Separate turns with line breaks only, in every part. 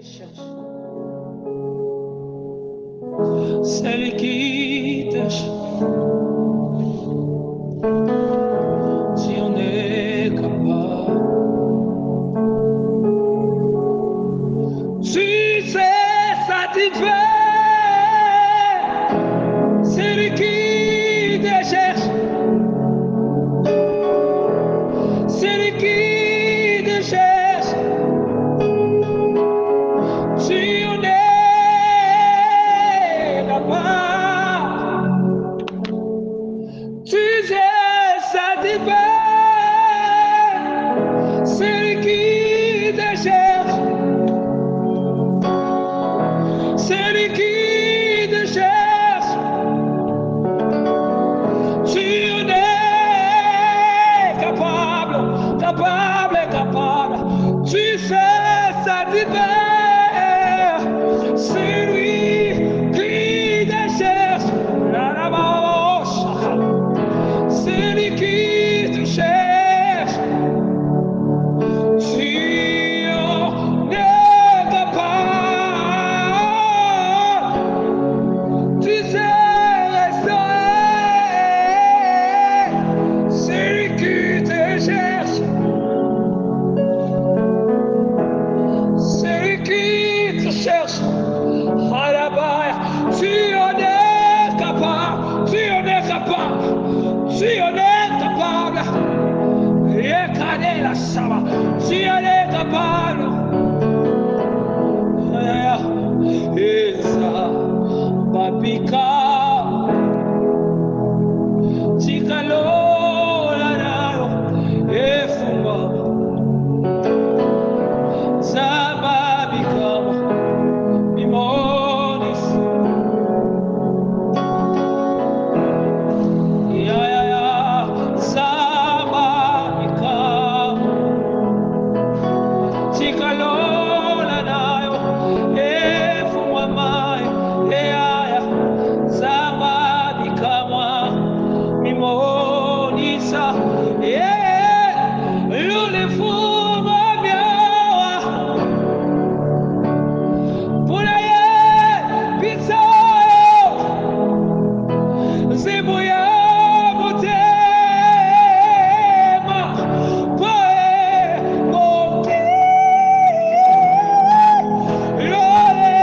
cherche, celui qui te cherche, si on est capable, tu sais satisfaire celui qui te cherche, celui qui te cherche, si on est capable, tu sais satisfaire celui qui te cherche, celui qui te cherche, si on est capable, capable, capable, tu sais satisfaire celui qui te cherche, celui qui te cherche, si on est capable, tu sais restaurer celui qui te cherche, celui qui te cherche. Alabaya, si on est capable, si on est capable, si on est capable, Yekane la Saba, si on est capable, Esa Babika, Tikalola nayo, Efuma, Zababika, Mimonis, Zababika, Tikalola nayo, Efuma mai, Zababika, Mimonisa, Lulefuma miawa, Pulaye, Pizzayo, Zibuya, Mutema, Poe, Moki, Lole,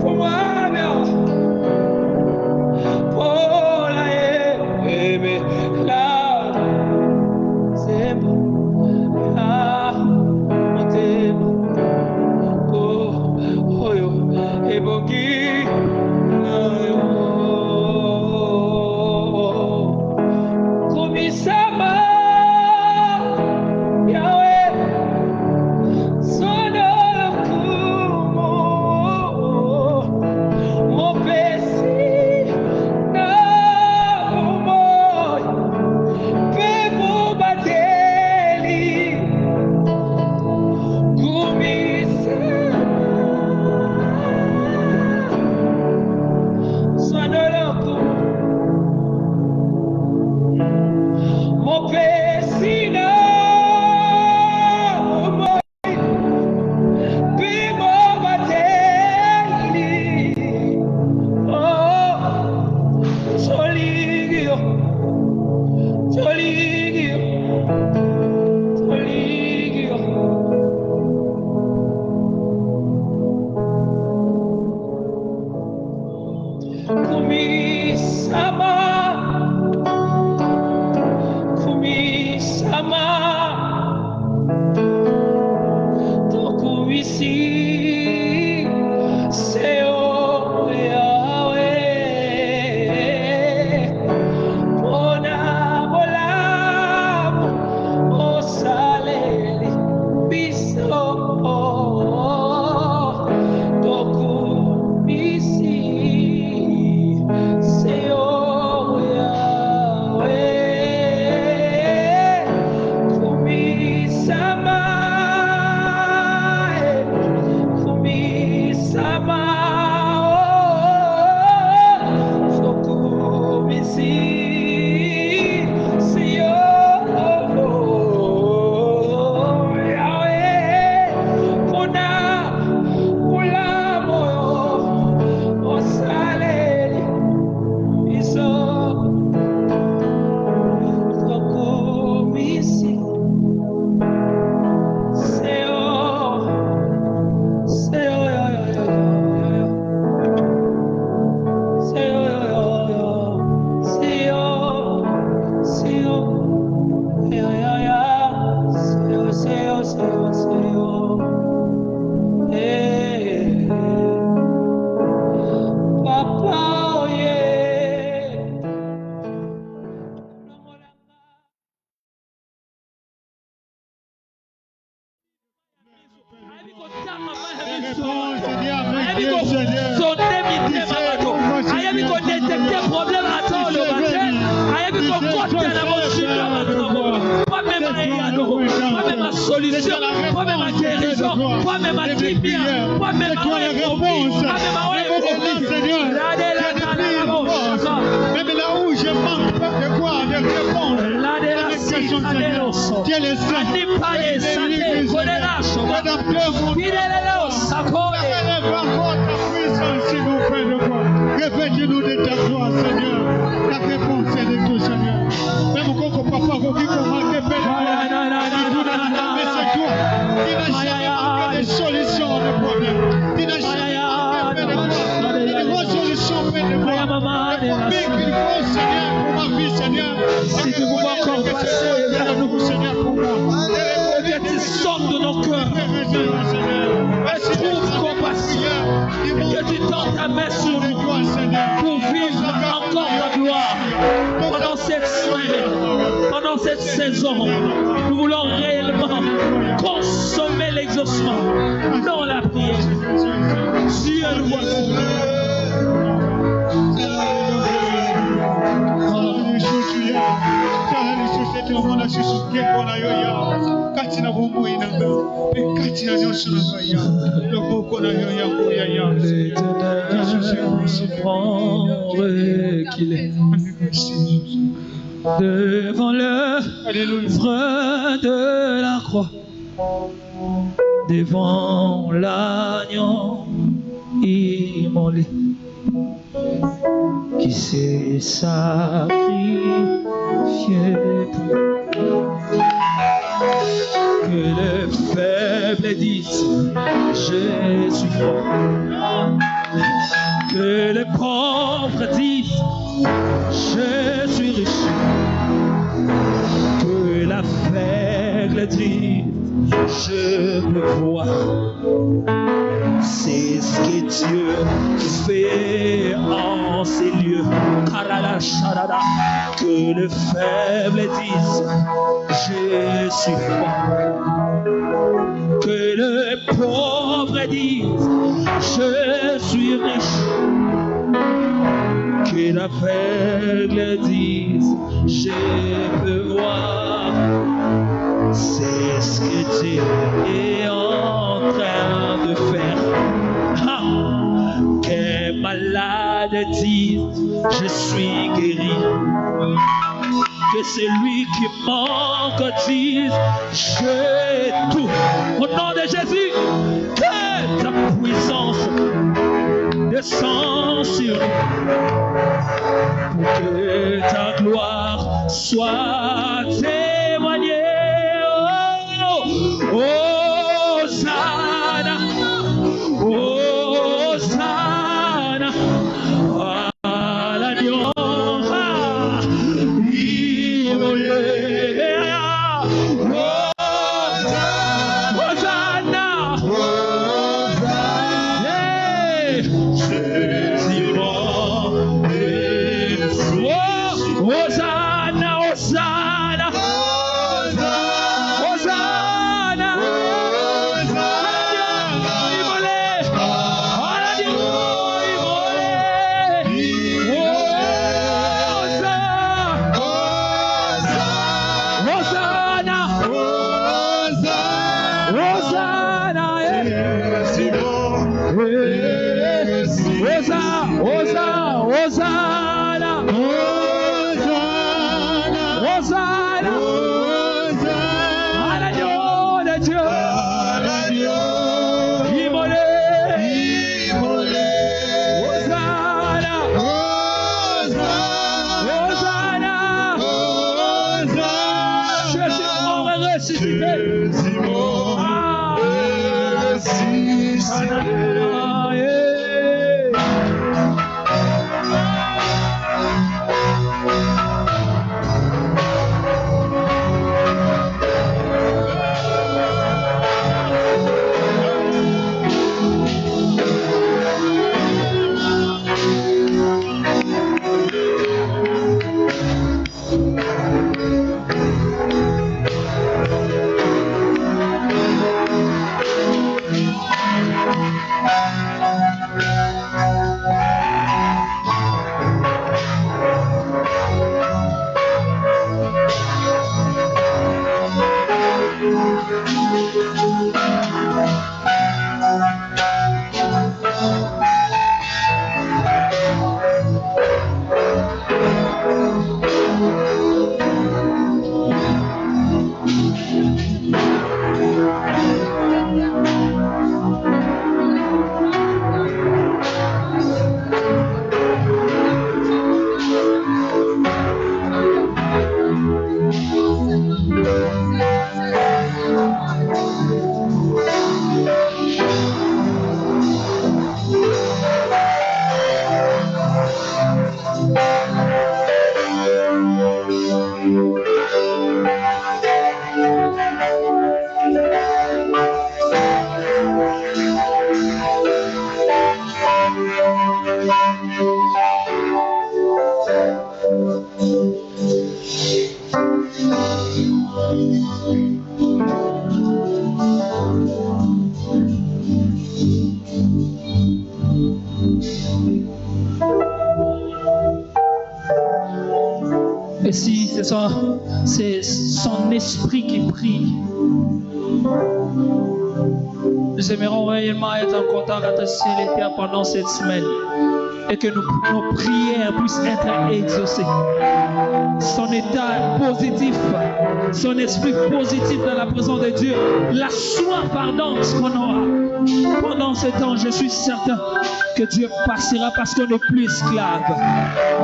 Fumamia, Polaye, Ebe, La, Zembo, La, Mutema, Oyo, Ebongi, Kumisama, Yahweh, Sonokumo, Mopesi, Naumoi, Pebo Bateli, Kumisama, Solution, pas même ma guérison, pas même ma lumière, pas même ma réponse, pas même ma réponse.
Même là où je manque pas de quoi, de réponse. Tu es le seul. Revêtez-nous de ta gloire, Seigneur. La réponse est de tout, Seigneur. Même quand papa qui commande, mais c'est toi. Tu n'as jamais manqué de solution à nos problèmes. Tu n'as jamais manqué de solution à nos problèmes. Qu'il faut, Seigneur, pour ma vie, Seigneur.
Si tu pouvais encore passer vers nous,
Seigneur, pour moi.
Que tu sortes de nos cœurs. Trouve compassion. Que tu tends ta main sur nous pour vivre encore ta gloire. Pendant cette semaine, pendant cette saison, nous voulons réellement consommer l'exaucement dans la prière. Dieu nous voit. Qu'il est devant l'œuvre de la croix, devant l'agneau immolé qui s'est sacrifié pour que le faible dise je suis fort, que le pauvre dise je suis riche, que l'aveugle dise je peux voir. C'est ce que Dieu fait en ces lieux. Que le faible dise je suis fort, que le pauvre dise je suis riche, que l'aveugle dise je peux voir. C'est ce que Dieu est en train de faire. Que malade dise je suis guéri, que celui qui manque dise j'ai tout. Au nom de Jésus, que ta puissance descend sur nous, pour que ta gloire soit témoignée. Oh, Hosanna, Hosanna, à l'agneau immolé. Hosanna, Hosanna, Hosanna. C'est son esprit qui prie. Nous aimerons réellement être en contact entre ciel et terre pendant cette semaine et que nos prières puissent être exaucées. Son état positif, son esprit positif dans la présence de Dieu, la soif ardente qu'on aura pendant ce temps, je suis certain que Dieu passera parce qu'on n'est plus esclave.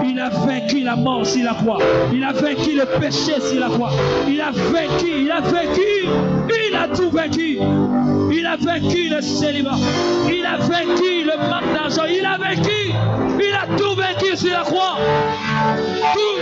Il a vaincu la mort sur la croix. Il a vaincu le péché sur la croix. Il a tout vaincu. Il a vaincu le célibat. Il a vaincu le manque d'argent. Il a tout vaincu sur la croix. Tout.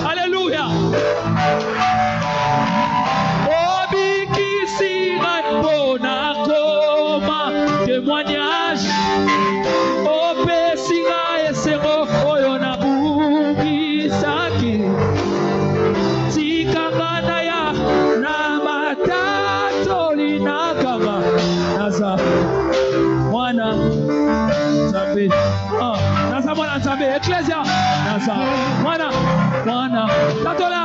Alléluia. Témoignage. Ecclesia, Nasa, Wana, Tatola,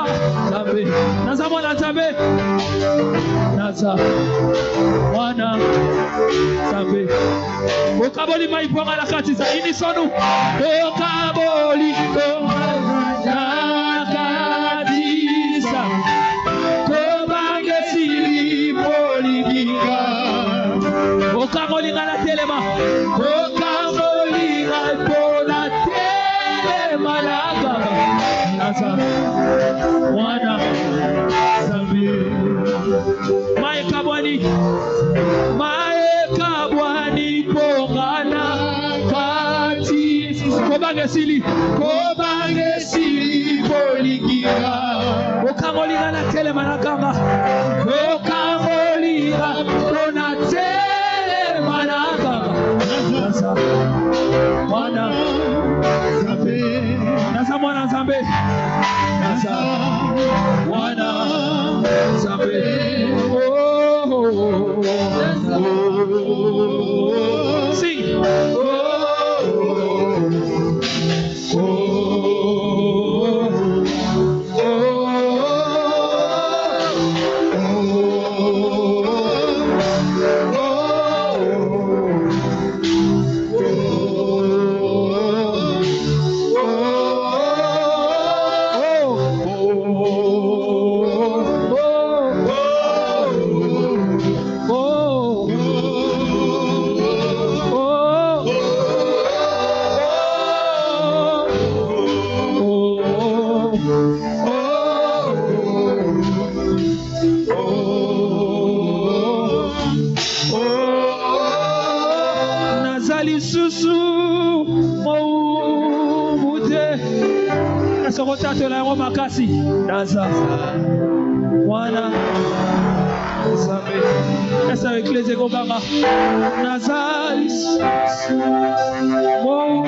Zambe, Nasa Mwana Zambe, Nasa, Wana, Zambe, Okaboli Maiponga la Katisa, Inisonu, Okaboli la Katisa, Kobange Sili Poligiga, Okaboli la Telema, Okaboli la Malaga, Nasa, Wana, Zambi, Maekabwani, Pongana, Kati, Kobange Sili, Poligira, Okamoliga na tele manakanga, Okamoliga, Dona tele manakanga, Nasa, Wana, Nasa Mwana Zambe, Nasa Mwana Zambe. Oh, sing. Makasi Naza Wana Zambe Esa ekleze kobanga Nazalis Mo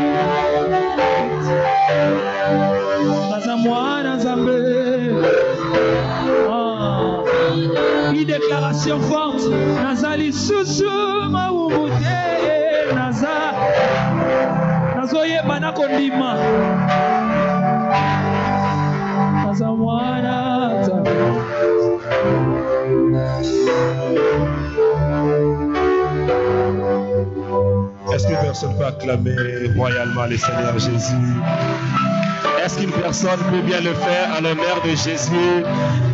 Naza Mwana Zambe. Une déclaration forte Nazali Susu Maubute Naza Nazoye Banakondima
Est-ce que personne peut acclamer royalement le Seigneur Jésus? Est-ce qu'une personne peut bien le faire à l'honneur de Jésus?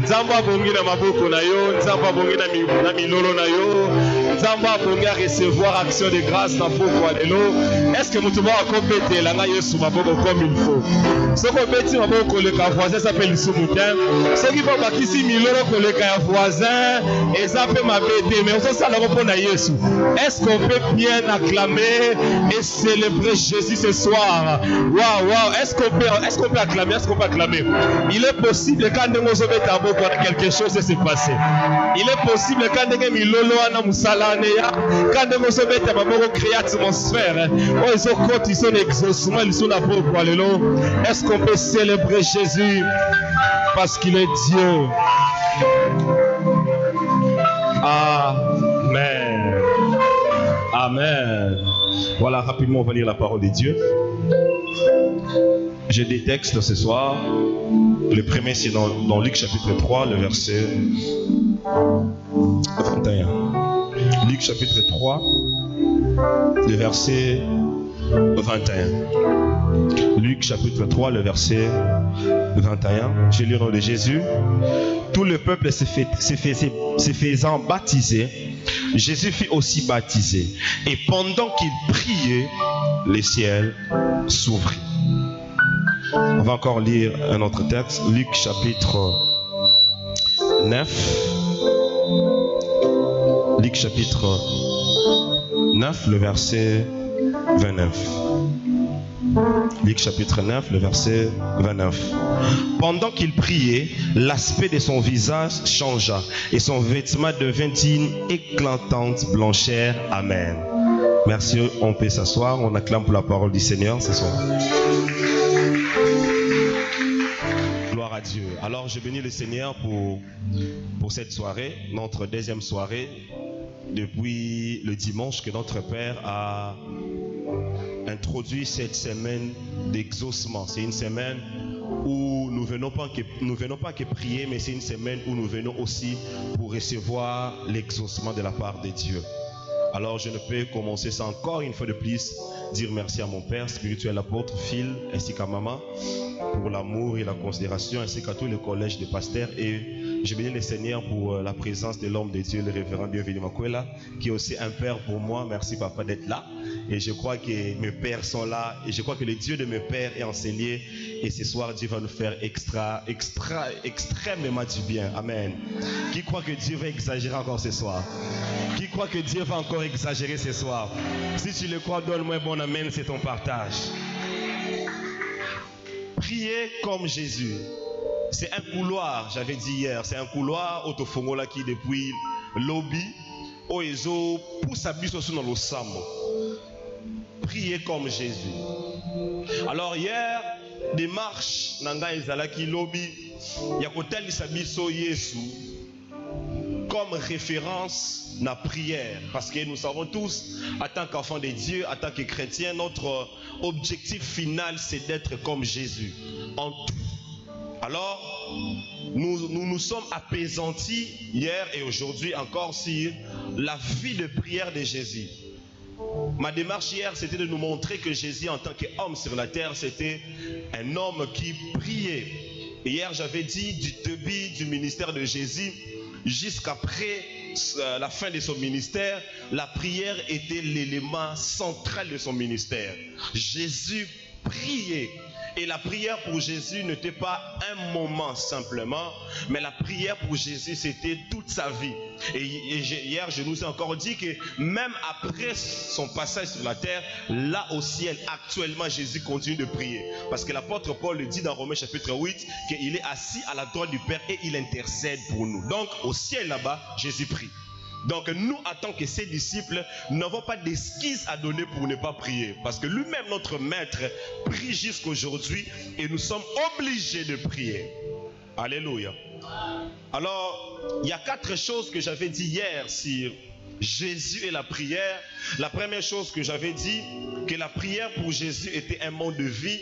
Nzamba bongi na maboko na yo, nzamba bongi na milolo na yo, nzamba bongi à recevoir action de grâce na poko alelo. Est-ce que mutuba akopete la nga yesu maboko comme il faut? Ce qu'on beti maboko le ka voisin s'appelle sumutin. Ce qui va bakisi milolo ko le ka voisin et ça peut m'abete mais on ça la repos na yesu. Est-ce qu'on peut bien acclamer et célébrer Jésus ce soir? Waouh, est-ce qu'on peut acclamer? Est-ce qu'on peut acclamer? Il est possible quand nous avons quelque chose s'est passé. Il est possible quand nous avons quand nous avons créé atmosphère. Ils ont continué son exaucement, ils sont là pour aller là. Est-ce qu'on peut célébrer Jésus parce qu'il est Dieu? Amen. Amen. Voilà, rapidement, on va lire la parole de Dieu. J'ai des textes ce soir. Le premier, c'est dans Luc chapitre 3, le verset 21. Luc chapitre 3, le verset 21. Luc chapitre 3, le verset 21. Je lis au nom de Jésus. Tout le peuple se faisant baptiser, Jésus fut aussi baptisé. Et pendant qu'il priait, les ciels s'ouvrirent. On va encore lire un autre texte. Luc chapitre 9. Luc chapitre 9, le verset 29. Luc chapitre 9, le verset 29. Pendant qu'il priait, l'aspect de son visage changea et son vêtement devint d'une éclatante blancheur. Amen. Merci, on peut s'asseoir. On acclame pour la parole du Seigneur ce soir. Gloire à Dieu. Alors je bénis le Seigneur pour cette soirée, notre deuxième soirée depuis le dimanche que notre Père a introduit cette semaine d'exaucement. C'est une semaine où nous venons pas que prier, mais c'est une semaine où nous venons aussi pour recevoir l'exaucement de la part de Dieu. Alors je ne peux commencer sans encore une fois de plus dire merci à mon Père spirituel, l'apôtre Phil, ainsi qu'à maman pour l'amour et la considération, ainsi qu'à tout le collège de pasteurs. Et je bénis le Seigneur pour la présence de l'homme de Dieu, le révérend Bienvenu Makwela, qui est aussi un père pour moi. Merci papa d'être là. Et je crois que mes pères sont là. Et je crois que le Dieu de mes pères est enseigné. Et ce soir, Dieu va nous faire extrêmement du bien. Amen. Qui croit que Dieu va exagérer encore ce soir? Qui croit que Dieu va encore exagérer ce soir? Si tu le crois, donne-moi un bon amen, c'est ton partage. Priez comme Jésus. C'est un couloir, j'avais dit hier, c'est un couloir autofongola qui depuis lobby, oezo, pousse à biso dans le sambo. Priez comme Jésus. Alors hier, démarche nanga ezalaki lobby, yakotel sabiso Yesu comme référence na prière, parce que nous savons tous, en tant qu'enfants de Dieu, en tant que chrétiens, notre objectif final c'est d'être comme Jésus en tout. Alors, nous sommes apaisantis hier et aujourd'hui encore sur la vie de prière de Jésus. Ma démarche hier, c'était de nous montrer que Jésus, en tant qu'homme sur la terre, c'était un homme qui priait. Et hier, j'avais dit du début du ministère de Jésus jusqu'après la fin de son ministère, la prière était l'élément central de son ministère. Jésus priait. Et la prière pour Jésus n'était pas un moment simplement, mais la prière pour Jésus, c'était toute sa vie. Et hier, je nous ai encore dit que même après son passage sur la terre, là au ciel, actuellement, Jésus continue de prier. Parce que l'apôtre Paul le dit dans Romains chapitre 8, qu'il est assis à la droite du Père et il intercède pour nous. Donc, au ciel là-bas, Jésus prie. Donc nous, en tant que ses disciples, nous n'avons pas d'excuses à donner pour ne pas prier. Parce que lui-même, notre maître, prie jusqu'aujourd'hui et nous sommes obligés de prier. Alléluia. Alors, il y a 4 choses que j'avais dit hier sur Jésus et la prière. La première chose que j'avais dit, que la prière pour Jésus était un mode de vie,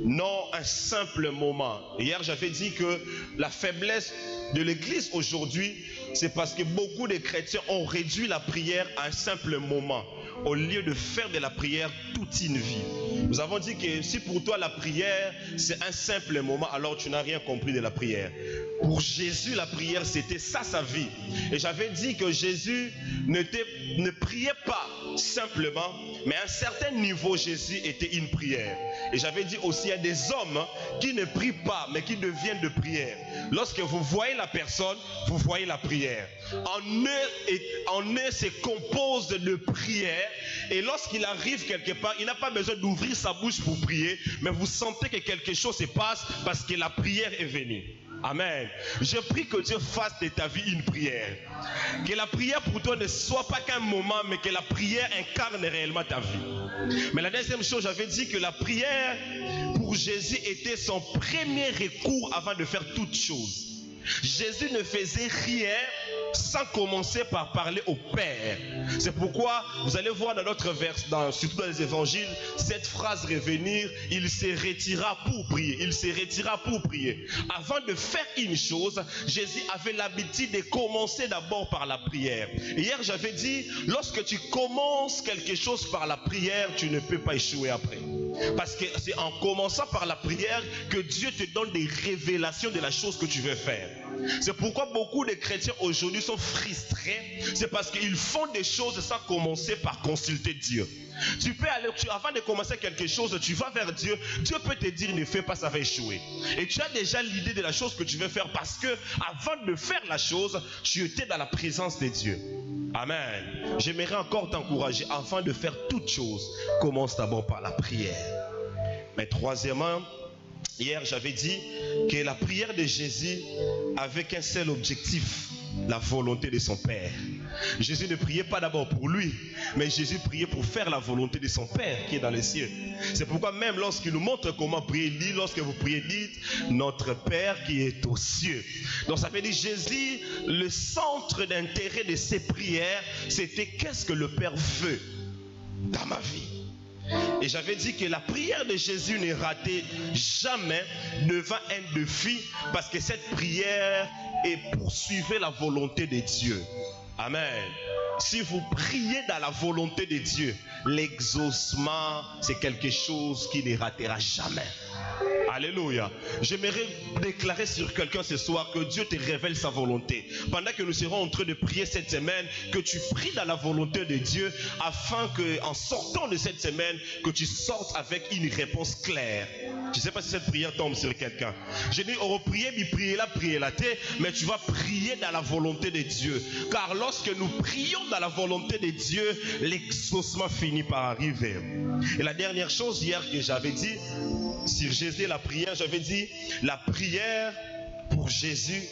non un simple moment. Hier, j'avais dit que la faiblesse de l'Église aujourd'hui, c'est parce que beaucoup de chrétiens ont réduit la prière à un simple moment. au lieu de faire de la prière toute une vie. Nous avons dit que si pour toi la prière c'est un simple moment, alors tu n'as rien compris de la prière. Pour Jésus, la prière c'était ça sa vie. Et j'avais dit que Jésus ne priait pas simplement, mais à un certain niveau Jésus était une prière. Et j'avais dit aussi, il y a des hommes qui ne prient pas, mais qui deviennent de prière. Lorsque vous voyez la personne, vous voyez la prière. En eux se compose de prière. Et lorsqu'il arrive quelque part, il n'a pas besoin d'ouvrir sa bouche pour prier, mais vous sentez que quelque chose se passe parce que la prière est venue. Amen. Je prie que Dieu fasse de ta vie une prière. Que la prière pour toi ne soit pas qu'un moment, mais que la prière incarne réellement ta vie. Mais la deuxième chose, j'avais dit que la prière pour Jésus était son premier recours avant de faire toute chose. Jésus ne faisait rien sans commencer par parler au Père. C'est pourquoi vous allez voir dans notre verse, surtout dans les évangiles, cette phrase revenir, il se retira pour prier. Il se retira pour prier. Avant de faire une chose, Jésus avait l'habitude de commencer d'abord par la prière. Hier j'avais dit, lorsque tu commences quelque chose par la prière, tu ne peux pas échouer après. Parce que c'est en commençant par la prière que Dieu te donne des révélations de la chose que tu veux faire. C'est pourquoi beaucoup de chrétiens aujourd'hui sont frustrés. C'est parce qu'ils font des choses sans commencer par consulter Dieu. Tu peux aller, avant de commencer quelque chose, tu vas vers Dieu. Dieu peut te dire ne fais pas, ça va échouer. Et tu as déjà l'idée de la chose que tu veux faire parce que avant de faire la chose, tu étais dans la présence de Dieu. Amen. J'aimerais encore t'encourager, afin de faire toute chose, commence d'abord par la prière. Mais troisièmement, hier j'avais dit que la prière de Jésus avait qu'un seul objectif, la volonté de son Père. Jésus ne priait pas d'abord pour lui, mais Jésus priait pour faire la volonté de son Père qui est dans les cieux. C'est pourquoi même lorsqu'il nous montre comment prier, il dit, lorsque vous priez, dites notre Père qui est aux cieux. Donc ça veut dire Jésus, le centre d'intérêt de ses prières, c'était qu'est-ce que le Père veut dans ma vie. Et j'avais dit que la prière de Jésus ne ratait jamais devant un défi, parce que cette prière poursuivait la volonté de Dieu. Amen. Si vous priez dans la volonté de Dieu, l'exaucement, c'est quelque chose qui ne ratera jamais. Alléluia. J'aimerais déclarer sur quelqu'un ce soir que Dieu te révèle sa volonté. Pendant que nous serons en train de prier cette semaine, que tu pries dans la volonté de Dieu, afin que, en sortant de cette semaine, que tu sortes avec une réponse claire. Je ne sais pas si cette prière tombe sur quelqu'un. Je dis, on va prier, priez la terre, mais tu vas prier dans la volonté de Dieu. Car lorsque nous prions dans la volonté de Dieu, l'exaucement finit par arriver. Et la dernière chose hier que j'avais dit, sur Jésus, la prière, j'avais dit, la prière pour Jésus,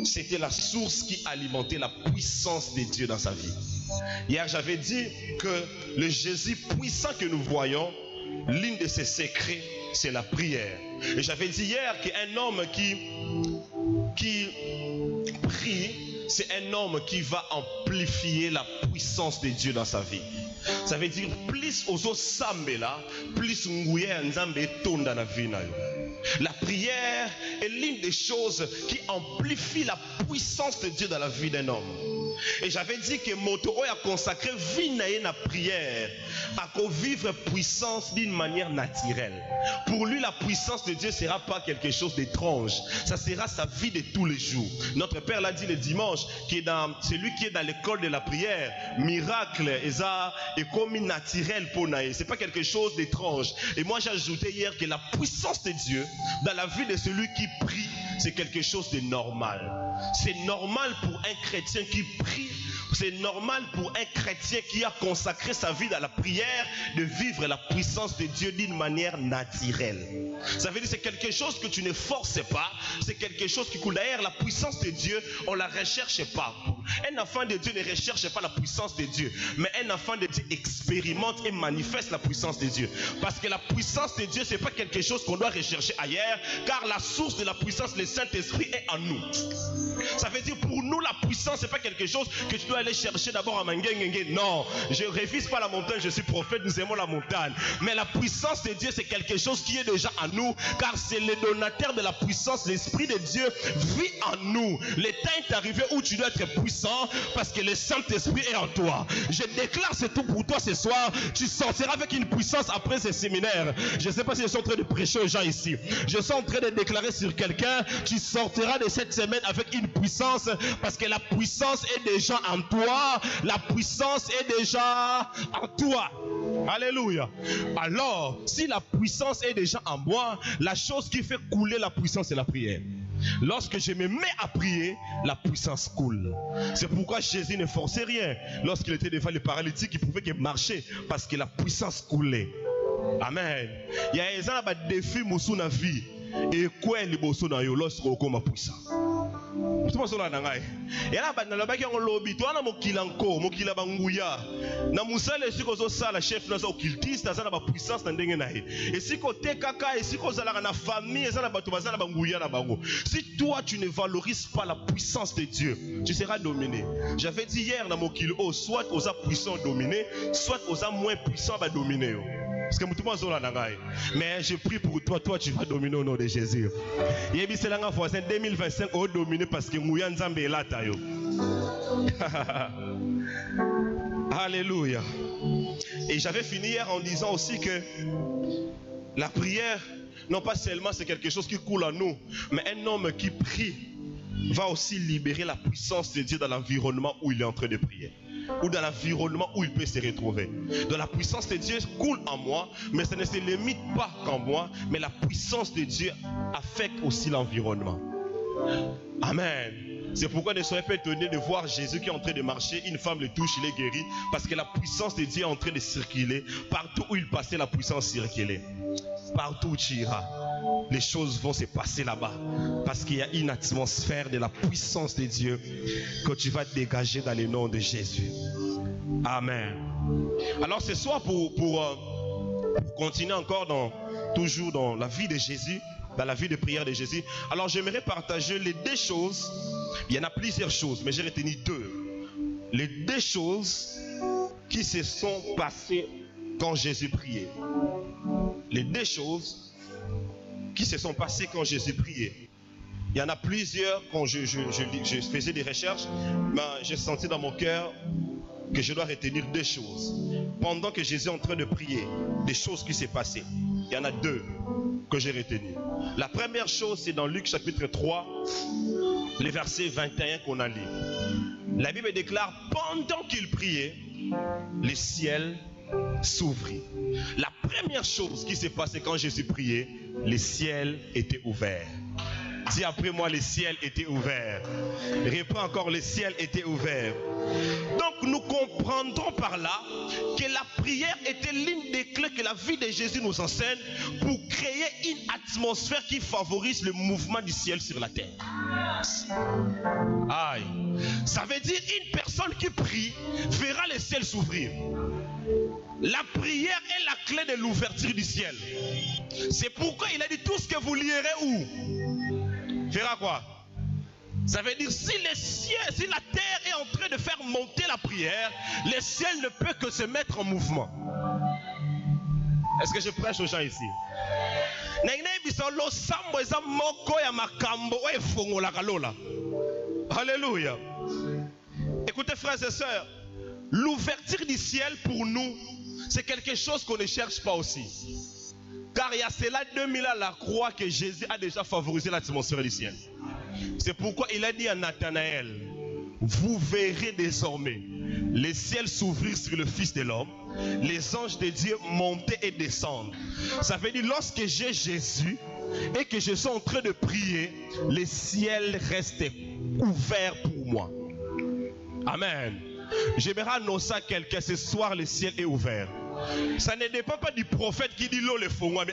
c'était la source qui alimentait la puissance de Dieu dans sa vie. Hier, j'avais dit que le Jésus puissant que nous voyons, l'un de ses secrets, c'est la prière. Et j'avais dit hier qu'un homme qui prie, c'est un homme qui va amplifier la puissance de Dieu dans sa vie. Ça veut dire plus ozo sambela, plus nguye nzambe tonda na vie na yo. La prière est l'une des choses qui amplifie la puissance de Dieu dans la vie d'un homme. Et j'avais dit que Motoro a consacré vie na la prière à vivre puissance d'une manière naturelle. Pour lui, la puissance de Dieu ne sera pas quelque chose d'étrange. Ça sera sa vie de tous les jours. Notre Père l'a dit le dimanche, celui qui est dans l'école de la prière, miracle, et comme naturel pour naïe. C'est pas quelque chose d'étrange. Et moi, j'ai ajouté hier que la puissance de Dieu dans la vie de celui qui prie, c'est quelque chose de normal. C'est normal pour un chrétien qui prie. C'est normal pour un chrétien qui a consacré sa vie dans la prière de vivre la puissance de Dieu d'une manière naturelle. Ça veut dire que c'est quelque chose que tu ne forces pas. C'est quelque chose qui coule. D'ailleurs, la puissance de Dieu, on ne la recherche pas. Un enfant de Dieu ne recherche pas la puissance de Dieu. Mais un enfant de Dieu expérimente et manifeste la puissance de Dieu. Parce que la puissance de Dieu, ce n'est pas quelque chose qu'on doit rechercher ailleurs. Car la source de la puissance, le Saint-Esprit, est en nous. Ça veut dire pour nous, la puissance, ce n'est pas quelque chose que tu dois aller chercher d'abord à Mangengenge. Non, je ne révise pas la montagne, je suis prophète, nous aimons la montagne. Mais la puissance de Dieu, c'est quelque chose qui est déjà en nous. Car c'est le donateur de la puissance. L'Esprit de Dieu vit en nous. Le temps est arrivé où tu dois être puissant puissant parce que le Saint-Esprit est en toi. Je déclare, c'est tout pour toi ce soir. Tu sortiras avec une puissance après ce séminaire. Je ne sais pas si je suis en train de prêcher aux gens ici. Je suis en train de déclarer sur quelqu'un, tu sortiras de cette semaine avec une puissance parce que la puissance est déjà en toi. La puissance est déjà en toi. Alléluia. Alors, si la puissance est déjà en moi, la chose qui fait couler la puissance, c'est la prière. Lorsque je me mets à prier, la puissance coule. C'est pourquoi Jésus ne forçait rien. Lorsqu'il était devant les paralytiques, il pouvait que marcher parce que la puissance coulait. Amen. Il y a un défi dans la vie. Et quoi est le bosso dans yo lorsque on comme puissant. Et là, on a un lobby, on a un kilanko, un kilabangouya. Na musale si ko sala chef na occultiste na ba puissance na ndenge na ye. Et si ko te kaka et si ko zala na famille ezala bato bazala bangouya na bango. Si toi tu ne valorises pas la puissance de Dieu, tu seras dominé. J'avais dit hier dans mon kilo, soit aux puissants dominés, soit aux moins puissants va dominer. Parce que tout le monde. Mais je prie pour toi, toi tu vas dominer au nom de Jésus. Yebi c'est l'année voisin 2025 au dominer parce que Mouya Nzambe est là tayo. Alléluia. Et j'avais fini hier en disant aussi que la prière, non pas seulement c'est quelque chose qui coule en nous, mais un homme qui prie va aussi libérer la puissance de Dieu dans l'environnement où il est en train de prier. Ou dans l'environnement où il peut se retrouver. Donc la puissance de Dieu coule en moi, mais ça ne se limite pas qu'en moi, mais la puissance de Dieu affecte aussi l'environnement. Amen. C'est pourquoi ne soyez pas étonnés de voir Jésus qui est en train de marcher, une femme le touche, il est guéri, parce que la puissance de Dieu est en train de circuler. Partout où il passait, la puissance circulait. Partout où tu iras, les choses vont se passer là-bas. Parce qu'il y a une atmosphère de la puissance de Dieu que tu vas dégager dans le nom de Jésus. Amen. Alors ce soir, pour continuer encore toujours dans la vie de Jésus, dans la vie de prière de Jésus, alors j'aimerais partager les deux choses. Il y en a plusieurs choses, mais j'ai retenu deux. Les deux choses qui se sont passées quand Jésus priait. Les deux choses qui se sont passées quand Jésus priait. Il y en a plusieurs quand je faisais des recherches, mais j'ai senti dans mon cœur que je dois retenir deux choses. Pendant que Jésus est en train de prier, des choses qui s'est passées. Il y en a deux que j'ai retenues. La première chose, c'est dans Luc chapitre 3, le verset 21 qu'on a lu. La Bible déclare, pendant qu'il priait, le ciel s'ouvrit. La première chose qui s'est passée quand Jésus priait, le ciel était ouvert. Dis après moi, le ciel était ouvert. Réponds encore, le ciel était ouvert. Donc nous comprendrons par là que la prière était l'une des clés que la vie de Jésus nous enseigne pour créer une atmosphère qui favorise le mouvement du ciel sur la terre. Aïe. Ça veut dire une personne qui prie verra le ciel s'ouvrir. La prière est la clé de l'ouverture du ciel. C'est pourquoi il a dit tout ce que vous lierez où? Fera quoi? Ça veut dire si le ciel, si la terre est en train de faire monter la prière, le ciel ne peut que se mettre en mouvement. Est-ce que je prêche aux gens ici? Alléluia. Écoutez frères et sœurs, l'ouverture du ciel pour nous, c'est quelque chose qu'on ne cherche pas aussi. Car il y a cela 2000 ans à la croix que Jésus a déjà favorisé l'atmosphère du ciel. C'est pourquoi il a dit à Nathanaël, vous verrez désormais le ciel s'ouvrir sur le Fils de l'homme, les anges de Dieu monter et descendre. Ça veut dire lorsque j'ai Jésus et que je suis en train de prier, le ciel reste ouvert pour moi. Amen. J'aimerais annoncer à quelqu'un ce soir, le ciel est ouvert. Ça ne dépend pas du prophète qui dit l'eau le fond. Mais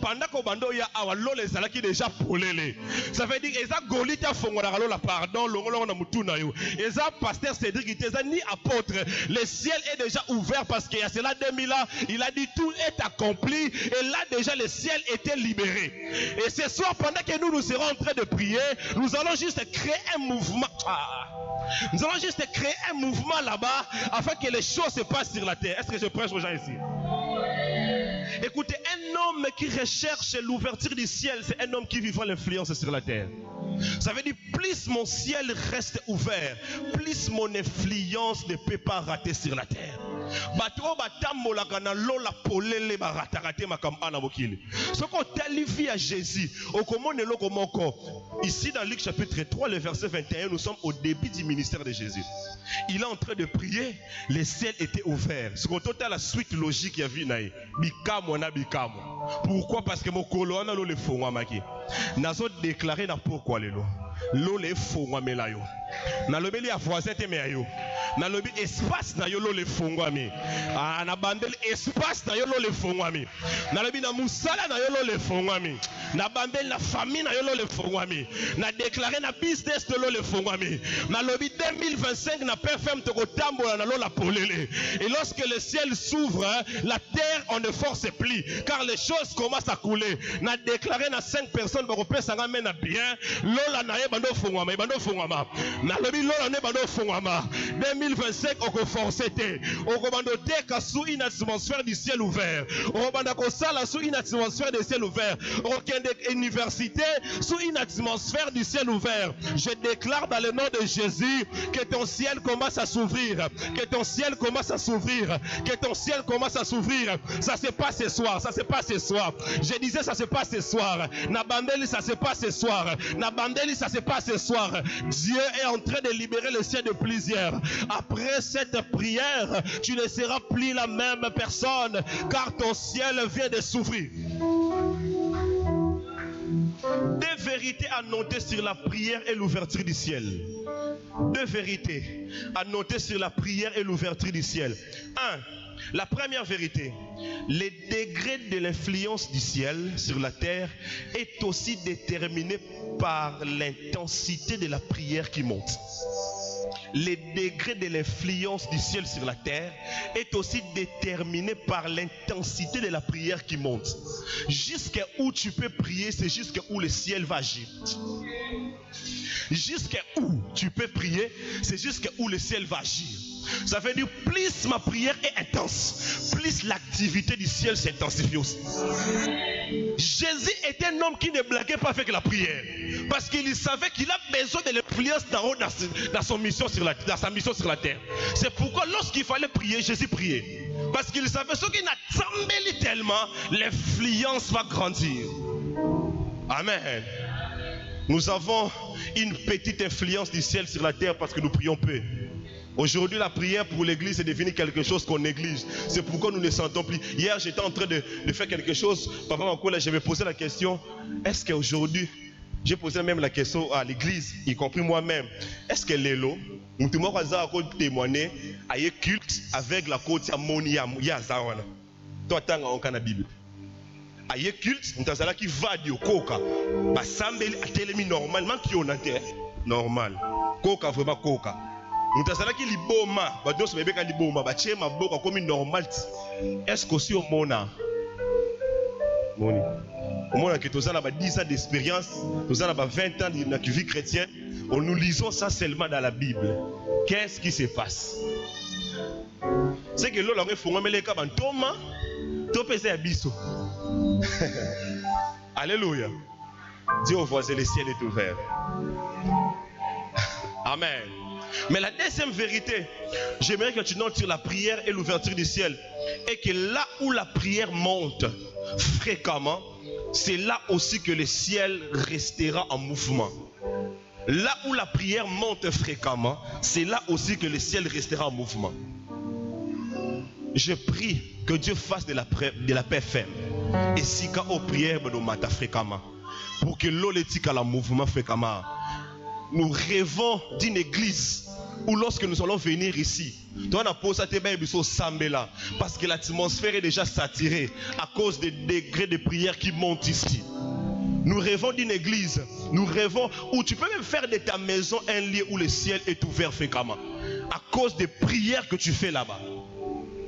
pendant qu'on bando ya awa l'eau les ala qui déjà polélé. Ça veut dire eza golita fongo na la pardon l'ongo na mutuna yo. Eza pasteur Cédric eza ni apôtre. Le ciel est déjà ouvert parce qu'il y a cela 2000 ans. Il a dit tout est accompli et là déjà le ciel était libéré. Et ce soir pendant que nous serons en train de prier, nous allons juste créer un mouvement. Nous allons juste créer un mouvement là-bas afin que les choses se passent sur la terre. Est-ce que je prêche aux gens ici? Écoutez, un homme qui recherche l'ouverture du ciel, c'est un homme qui vivra l'influence sur la terre. Ça veut dire, plus mon ciel reste ouvert, plus mon influence ne peut pas rater sur la terre. Jésus, ici dans Luc chapitre 3, le verset 21, nous sommes au début du ministère de Jésus. Il est en train de prier, le ciel était ouvert. Ce qu'on a la suite logique il y a vu naï. Pourquoi? Parce que mon colonne le fond amaki. Nazo déclaré na pourquoi le lo le fond amelayo. Na lobeli a voisin te meayo. Na lobi espace na yo lo le fond ami. Ah na bandel espace na yo lo le fond ami. Na lobi na musala na yo lo le fond ami. Na bandel la famille na yo lo le fond ami. Na déclaré na business de lo le fond ami. Na lobi 2025 na perfème te kotambola na lo la polele. Et lorsque le ciel s'ouvre, la terre on ne force plus car les choses commencent à couler. Na déclaré na 5 personnes ba kopé sanga mena bien. Lola na ye bando fongwama, bando fongwama. Na lobi lola ne bando fongwama. 2025 on force te. On commande te sous une atmosphère du ciel ouvert. On commande ko sala sous une atmosphère du ciel ouvert. Aucune université sous une atmosphère du ciel ouvert. Je déclare dans le nom de Jésus que ton ciel commence à s'ouvrir, que ton ciel commence à s'ouvrir, que ton ciel commence à s'ouvrir. Ça se passe ce soir, ça se passe ce soir. Je disais ça se passe ce soir. Nabandeli ça se passe ce soir. Nabandeli ça se passe ce soir. Dieu est en train de libérer le ciel de plusieurs. Après cette prière, tu ne seras plus la même personne car ton ciel vient de s'ouvrir. Deux vérités à noter sur la prière et l'ouverture du ciel. Deux vérités à noter sur la prière et l'ouverture du ciel. 1. La première vérité, le degré de l'influence du ciel sur la terre est aussi déterminé par l'intensité de la prière qui monte. Le degré de l'influence du ciel sur la terre est aussi déterminé par l'intensité de la prière qui monte. Jusqu'à où tu peux prier, c'est jusqu'à où le ciel va agir. Jusqu'à où tu peux prier, c'est jusqu'à où le ciel va agir. Ça veut dire plus ma prière est intense, plus l'activité du ciel s'intensifie aussi. Jésus était un homme qui ne blaguait pas avec la prière. Parce qu'il savait qu'il a besoin de l'influence d'en haut dans sa mission sur la terre. C'est pourquoi lorsqu'il fallait prier, Jésus priait. Parce qu'il savait ce qu'il a tremblé tellement, l'influence va grandir. Amen. Nous avons une petite influence du ciel sur la terre parce que nous prions peu. Aujourd'hui, la prière pour l'église est devenue quelque chose qu'on néglige. C'est pourquoi nous ne sentons plus. Hier, j'étais en train de faire quelque chose. Papa Manko, je me posais la question, est-ce qu'aujourd'hui, j'ai posé même la question à l'église, y compris moi-même, est-ce que l'élo, nous devons témoigner à un culte avec la côte à Monia, Yazawana. Toi, tu as un Bible. À un culte, nous avons qui va du coca. Bah, Sambel a télémi normalement qui on a terre. Normal. Coca, vraiment coca. Nous avons qui liboma. Bah, nous sommes bien liboma. Bah, tiens, ma boca comme normal. Est-ce que si on mona? Moni. Au moins, que nous avons 10 ans d'expérience, nous avons 20 ans de vie chrétienne, nous lisons ça seulement dans la Bible. Qu'est-ce qui se passe? C'est que l'on a fait un peu de Thomas, tout peut être biso. Alléluia. Dis au voisin, le ciel est ouvert. Amen. Mais la deuxième vérité, j'aimerais que tu notes sur la prière et l'ouverture du ciel, est que là où la prière monte fréquemment, c'est là aussi que le ciel restera en mouvement. Là où la prière monte fréquemment, c'est là aussi que le ciel restera en mouvement. Je prie que Dieu fasse de la paix ferme. Et si quand on prie, nous matons fréquemment. Pour que l'eau l'éthique à la mouvement fréquemment. Nous rêvons d'une église où lorsque nous allons venir ici, parce que l'atmosphère est déjà saturée à cause des degrés de prière qui montent ici. Nous rêvons d'une église, nous rêvons où tu peux même faire de ta maison un lieu où le ciel est ouvert fréquemment. À cause des prières que tu fais là-bas.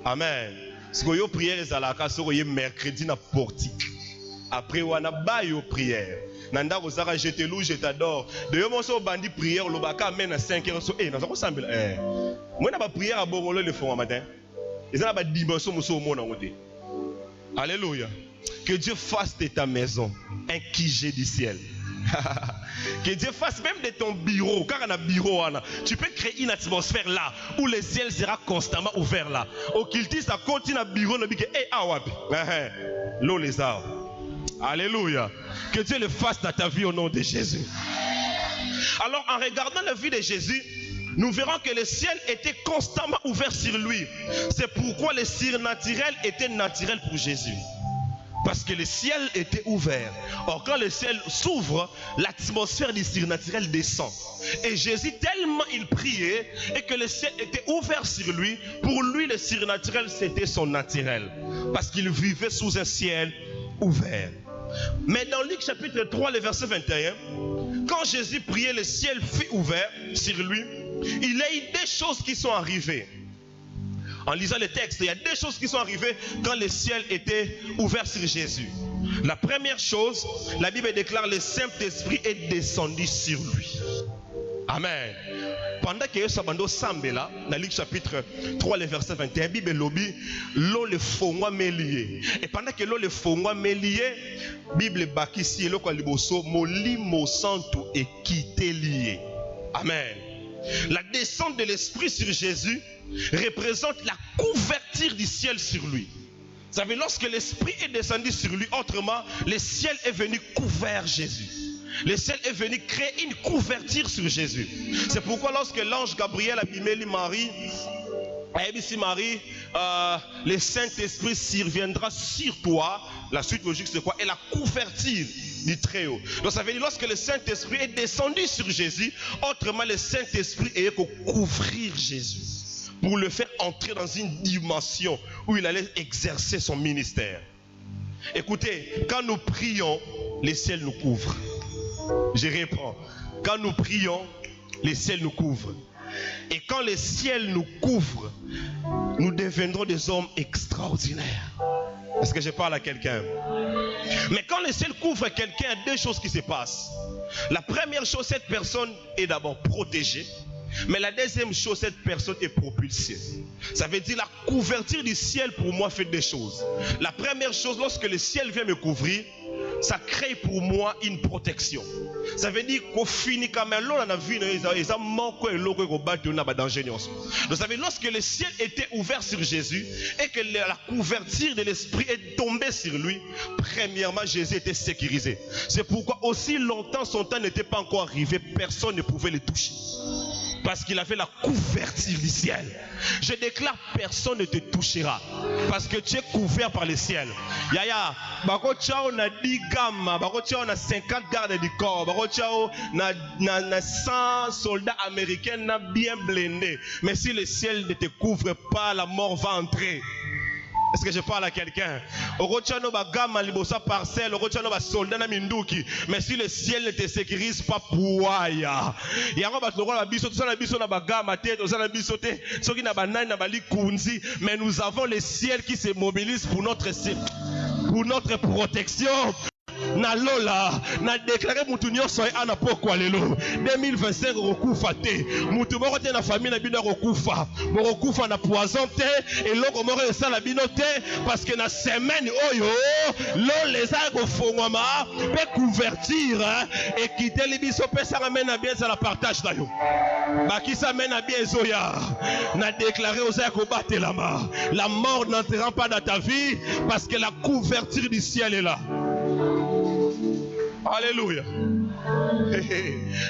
Amen. Ce que vous priez, c'est mercredi na portique. Après, on a baillé prière. Nanda Rosara, je te loue, je t'adore. De mon so bandi prière, le baka amène à 5 heures. Eh, nous avons semblé. Moi, n'a pas prière à Borolo le fond matin. Ils ont pas dimension au monde en côté. Alléluia. Que Dieu fasse de ta maison un QG du ciel. Que Dieu fasse même de ton bureau. Car on a bureau, tu peux créer une atmosphère là où le ciel sera constamment ouvert là. Occultiste, ça continue à bureau. L'eau les arbres. Alléluia. Que Dieu le fasse dans ta vie au nom de Jésus. Alors en regardant la vie de Jésus, nous verrons que le ciel était constamment ouvert sur lui. C'est pourquoi le surnaturel était naturel pour Jésus. Parce que le ciel était ouvert. Or, quand le ciel s'ouvre, l'atmosphère du surnaturel descend. Et Jésus, tellement il priait, et que le ciel était ouvert sur lui, pour lui, le surnaturel, c'était son naturel. Parce qu'il vivait sous un ciel ouvert. Mais dans Luc chapitre 3, le verset 21, quand Jésus priait, le ciel fut ouvert sur lui. Il y a eu des choses qui sont arrivées. En lisant le texte, il y a des choses qui sont arrivées quand le ciel était ouvert sur Jésus. La première chose, la Bible déclare, le Saint-Esprit est descendu sur lui. Amen. Pendant que Sabando Sambela, dans Luc chapitre 3, le verset 21, Bible lobby, l'eau le fongwa melié. Et pendant que l'eau le fongwa melié, Bible bakisi, l'eau kwa liboso, moli mo santo et quitté lié. Amen. La descente de l'Esprit sur Jésus représente la couverture du ciel sur lui. Vous savez, lorsque l'Esprit est descendu sur lui, autrement, le ciel est venu couvrir Jésus. Le ciel est venu créer une couverture sur Jésus. C'est pourquoi lorsque l'ange Gabriel a bimeli Marie, le Saint-Esprit surviendra sur toi. La suite logique c'est quoi? Et la couverture du Très-Haut. Donc ça veut dire lorsque le Saint-Esprit est descendu sur Jésus, autrement le Saint-Esprit est pour couvrir Jésus, pour le faire entrer dans une dimension où il allait exercer son ministère. Écoutez, quand nous prions, le ciel nous couvre. Je reprends. Quand nous prions, le ciel nous couvre. Et quand le ciel nous couvre, nous deviendrons des hommes extraordinaires. Est-ce que je parle à quelqu'un? Mais quand le ciel couvre quelqu'un, il y a deux choses qui se passent. La première chose, cette personne est d'abord protégée. Mais la deuxième chose, cette personne est propulsée. Ça veut dire la couverture du ciel pour moi fait deux choses. La première chose, lorsque le ciel vient me couvrir, ça crée pour moi une protection. Ça veut dire qu'au fini, quand même, l'on a vu, donc ça veut dire lorsque le ciel était ouvert sur Jésus et que la couverture de l'Esprit est tombée sur lui, premièrement, Jésus était sécurisé. C'est pourquoi aussi longtemps son temps n'était pas encore arrivé, personne ne pouvait le toucher. Parce qu'il avait la couverture du ciel. Je déclare, personne ne te touchera. Parce que tu es couvert par le ciel. Yaya, bako chao na 10 gamma, bako chao na 50 gardes du corps, bako chao na 100 soldats américains na bien blindés. Mais si le ciel ne te couvre pas, la mort va entrer. Est-ce que je parle à quelqu'un? Mais si le ciel ne te sécurise pas, mais nous avons le ciel qui se mobilise pour notre protection. Na lola na déclaré mutu nyonso ana pokwa lelo 2025 rokufa te mutu moko te na famille na bino rokufa rokufa na poison te et loko moko esala bino te parce que na semaine oyo lo les a kofongwama pe couverture et quitter les biso pesa ramena bien ça la partage na yo bakisa mena bien zoya na déclaré aux ko batelama la mort n'entrera pas dans ta vie parce que la couverture du ciel est là. Alléluia.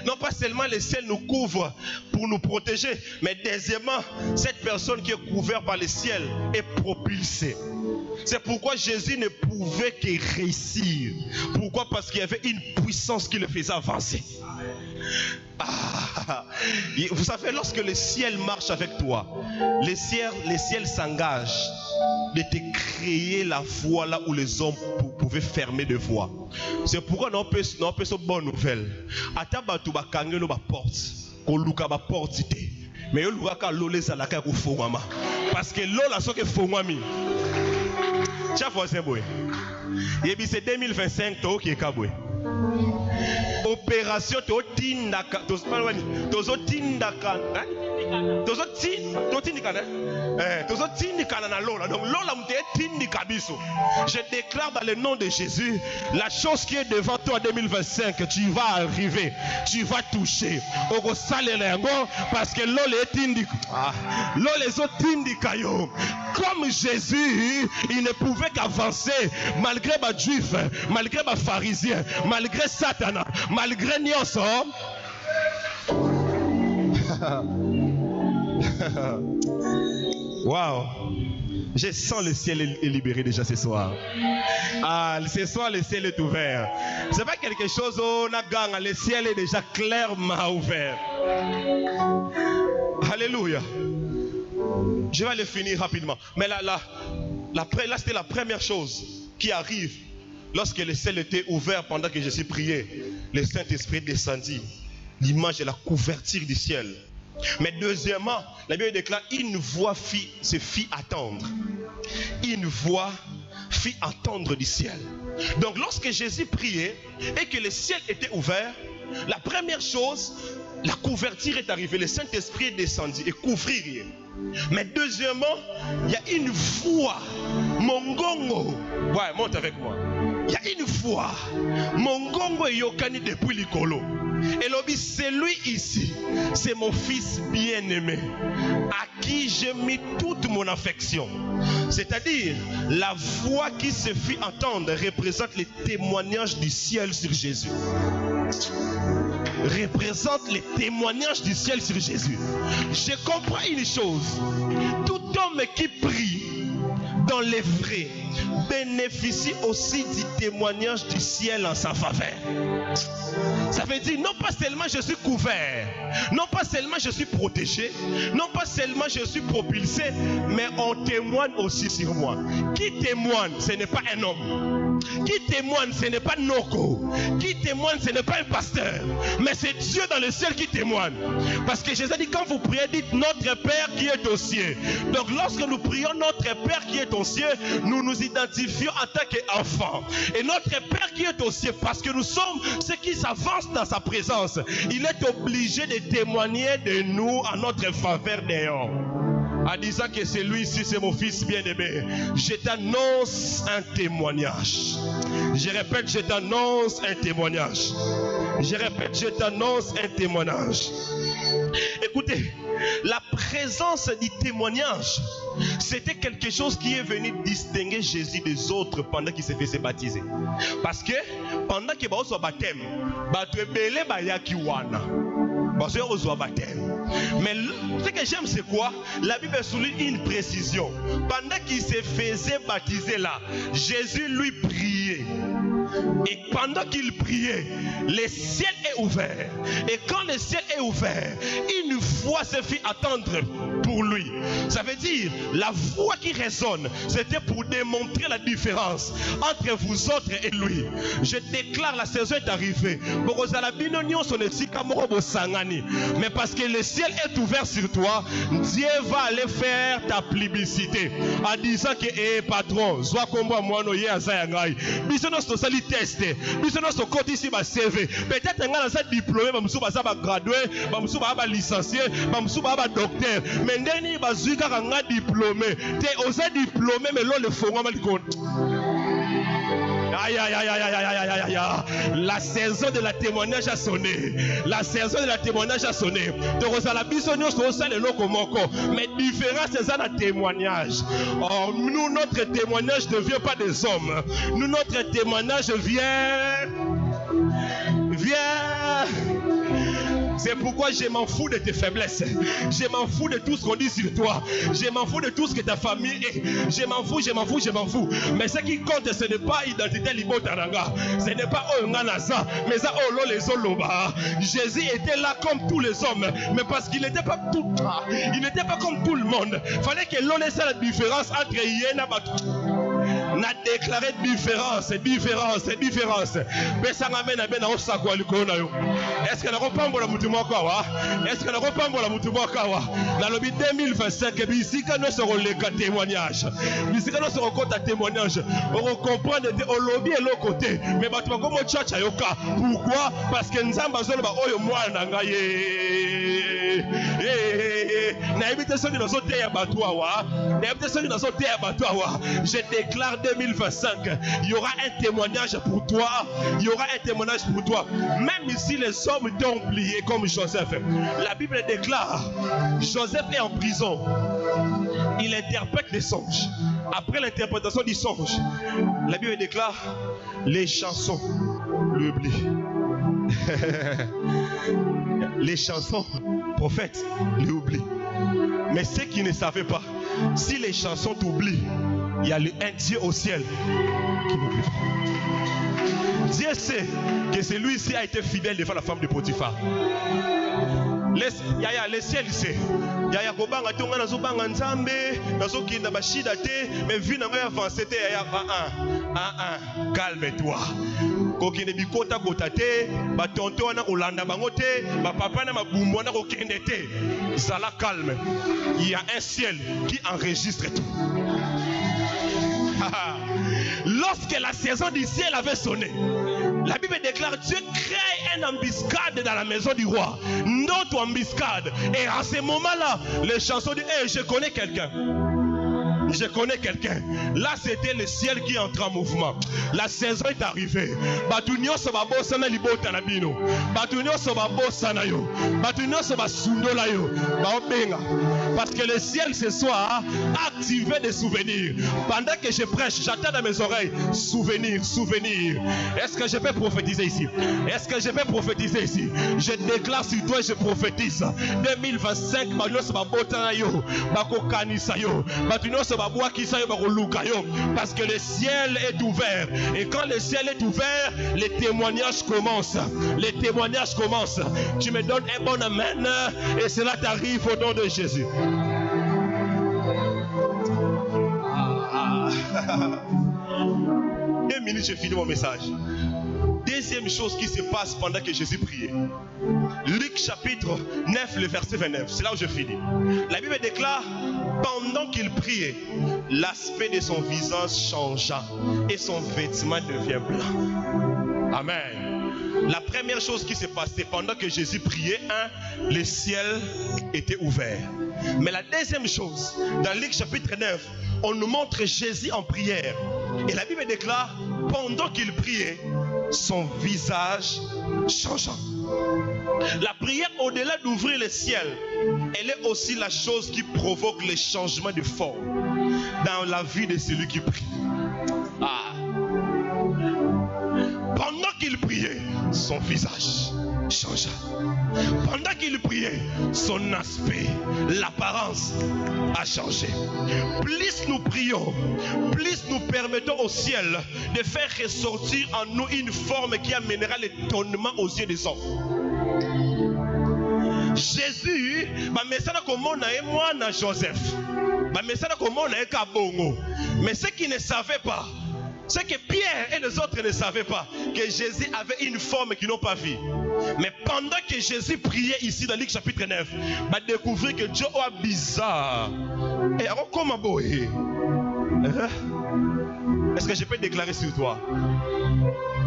Non pas seulement le ciel nous couvre pour nous protéger, mais deuxièmement, cette personne qui est couverte par le ciel est propulsée. C'est pourquoi Jésus ne pouvait que réussir. Pourquoi? Parce qu'il y avait une puissance qui le faisait avancer. Vous savez, lorsque le ciel marche avec toi, le ciel s'engage de te créer la voie là où les hommes pouvaient fermer de voie. C'est pourquoi nous avons une bonne nouvelle. Atabatu bakangelo ba porte, koluka ba porte te. Mais yo luka lolé zalaka ko fongwama. Parce que lola soke fongwami. Tia voisin boy. Yebi c'est 2025 to ki kabwe. Opération totindaka tozotindikana na lola. Donc lola mte tindika biso. Je déclare dans le nom de Jésus, la chose qui est devant toi en 2025, tu vas arriver, tu vas toucher. Parce que lola est tindika. Lola est tindika yo. Comme Jésus, il ne pouvait qu'avancer malgré les juifs, malgré les pharisiens, malgré Satan, malgré Nyoso. Wow, je sens le ciel est libéré déjà ce soir. Ce soir le ciel est ouvert. C'est pas quelque chose où on a gagné, le ciel est déjà clairement ouvert. Alléluia. Je vais le finir rapidement. Mais là c'était la première chose qui arrive lorsque le ciel était ouvert pendant que Jésus priait. Le Saint-Esprit descendit. L'image de la couverture du ciel. Mais deuxièmement, la Bible déclare une voix se fit attendre. Une voix fit entendre du ciel. Donc lorsque Jésus priait et que le ciel était ouvert, la première chose, la couverture est arrivée. Le Saint-Esprit est descendu et couvrit. Mais deuxièmement, il y a une voix. Mongongo. Ouais, monte avec moi. Il y a une voix. Mongongo et yokani depuis l'ikolo. Et l'obis, c'est lui ici. C'est mon fils bien-aimé, à qui j'ai mis toute mon affection. C'est-à-dire, la voix qui se fit entendre représente les témoignages du ciel sur Jésus. Représente les témoignages du ciel sur Jésus. Je comprends une chose. Tout homme qui prie dans les vrais bénéficie aussi du témoignage du ciel en sa faveur. Ça veut dire non pas seulement je suis couvert, non pas seulement je suis protégé, non pas seulement je suis propulsé, mais on témoigne aussi sur moi. Qui témoigne, ce n'est pas un homme. Qui témoigne, ce n'est pas Noko. Qui témoigne, ce n'est pas un pasteur, mais c'est Dieu dans le ciel qui témoigne. Parce que Jésus a dit, quand vous priez, dites notre Père qui est aux cieux. Donc lorsque nous prions notre Père qui est aux cieux, nous nous identifions en tant qu'enfants. Et notre Père qui est aux cieux, parce que nous sommes ceux qui s'avancent dans sa présence, il est obligé de témoigner de nous en notre faveur dehors. En disant que celui-ci c'est mon fils bien-aimé, je t'annonce un témoignage. Je répète, je t'annonce un témoignage. Je répète, je t'annonce un témoignage. Écoutez, la présence du témoignage, c'était quelque chose qui est venu distinguer Jésus des autres pendant qu'il s'est fait baptiser. Parce que pendant qu'il va au baptême, mais ce que j'aime, c'est quoi? La Bible souligne une précision. Pendant qu'il se faisait baptiser là, Jésus lui priait. Et pendant qu'il priait, le ciel est ouvert. Et quand le ciel est ouvert, une voix se fit attendre pour lui. Ça veut dire, la voix qui résonne, c'était pour démontrer la différence entre vous autres et lui. Je déclare, la saison est arrivée. Mais parce que le ciel est ouvert sur toi, Dieu va aller faire ta publicité en disant que, patron, soit comme moi, no yazayangai. Test. Peut-être que nous sommes diplômés, nous sommes gradués, nous sommes licenciés, nous sommes docteurs. Mais nous sommes diplômés. Nous sommes diplômés, mais nous le faisons mal compte. Aïe, aïe, aïe, aïe, aïe, aïe, aïe, aïe. La saison de la témoignage a sonné. La saison de la témoignage a sonné. Mais différent, c'est ça le témoignage. Oh, nous, notre témoignage ne vient pas des hommes. Nous, notre témoignage vient. C'est pourquoi je m'en fous de tes faiblesses. Je m'en fous de tout ce qu'on dit sur toi. Je m'en fous de tout ce que ta famille est. Je m'en fous. Mais ce qui compte, ce n'est pas identité libotaranga. Ce n'est pas Onganaza. Mais ça, les Oloba. Jésus était là comme tous les hommes. Mais parce qu'il n'était pas tout. Il n'était pas comme tout le monde. Il fallait que l'on ait la différence entre Yéna Batou. n'a déclaré différence. Est-ce que la repambo la mutumo kawa? Est-ce que la repambo la mutumo kawa? Dans le 2025, bisika nous serons les témoignages. Bisika nous serons compte à témoignage. On comprend que au lobby et l'autre côté. Mais bah tu vas comme tchatcha yoka. Pourquoi? Parce que nous avons besoin de oyo mwana ngaye. Na invitation de nos hôtels à Batouawa. Na invitation de nos hôtels à Batouawa. Je déclare 2025, il y aura un témoignage pour toi. Il y aura un témoignage pour toi. Même ici, les hommes t'ont oublié comme Joseph. La Bible déclare, Joseph est en prison. Il interprète les songes. Après l'interprétation du songe, la Bible déclare, les chansons l'oublient. Les chansons, prophètes l'oublient. Mais ceux qui ne savaient pas, si les chansons t'oublient, il y a un Dieu au ciel qui n'oublie pas. Dieu sait que celui-ci a été fidèle devant la femme de Potiphar. Le ciel sait. Yaya kobanga tonga nazo banga nzambe nazo kinda bashida te mais vie na ngoya avancer te yaya calme-toi. Kokine bikota kota te ba tonto wana kolanda bango te ba papa na mabumbu wana kokende te. Zala calme. Il y a un ciel qui enregistre tout. Lorsque la saison du ciel avait sonné, la Bible déclare Dieu crée une embuscade dans la maison du roi. Notre embuscade. Et à ce moment-là, les chansons disent hey, je connais quelqu'un. Je connais quelqu'un. Là, c'était le ciel qui entre en mouvement. La saison est arrivée. Batunyo soba bosana libota na bino. Batunyo soba bosana yo. Batunyo soba sundola yo. Baobenga. Parce que le ciel ce soir a activé des souvenirs. Pendant que je prêche, j'attends dans mes oreilles souvenirs, souvenirs. Est-ce que je peux prophétiser ici? Est-ce que je peux prophétiser ici? Je déclare sur toi et je prophétise. 2025, batunyo soba botana yo. Bakokanisa yo. Batunyo soba parce que le ciel est ouvert. Et quand le ciel est ouvert, les témoignages commencent. Les témoignages commencent. Tu me donnes un bon amen et cela t'arrive au nom de Jésus. Une minute, je finis mon message. Deuxième chose qui se passe pendant que Jésus priait. Luc chapitre 9, le verset 29. C'est là où je finis. La Bible déclare, pendant qu'il priait, l'aspect de son visage changea et son vêtement devient blanc. Amen. La première chose qui s'est passée pendant que Jésus priait, le ciel était ouvert. Mais la deuxième chose, dans Luc chapitre 9, on nous montre Jésus en prière. Et la Bible déclare, pendant qu'il priait, son visage changeant. La prière, au-delà d'ouvrir le ciel, elle est aussi la chose qui provoque le changement de forme dans la vie de celui qui prie. Pendant qu'il priait, son visage changea. Pendant qu'il priait, son aspect, l'apparence a changé. Plus nous prions, plus nous permettons au ciel de faire ressortir en nous une forme qui amènera l'étonnement aux yeux des hommes. Jésus, Joseph, mais ceux qui ne savaient pas, c'est que Pierre et les autres ne savaient pas que Jésus avait une forme qu'ils n'ont pas vue. Mais pendant que Jésus priait ici dans Luc chapitre 9, va découvrir que Dieu est bizarre. Et alors comment boy? Est-ce que je peux déclarer sur toi?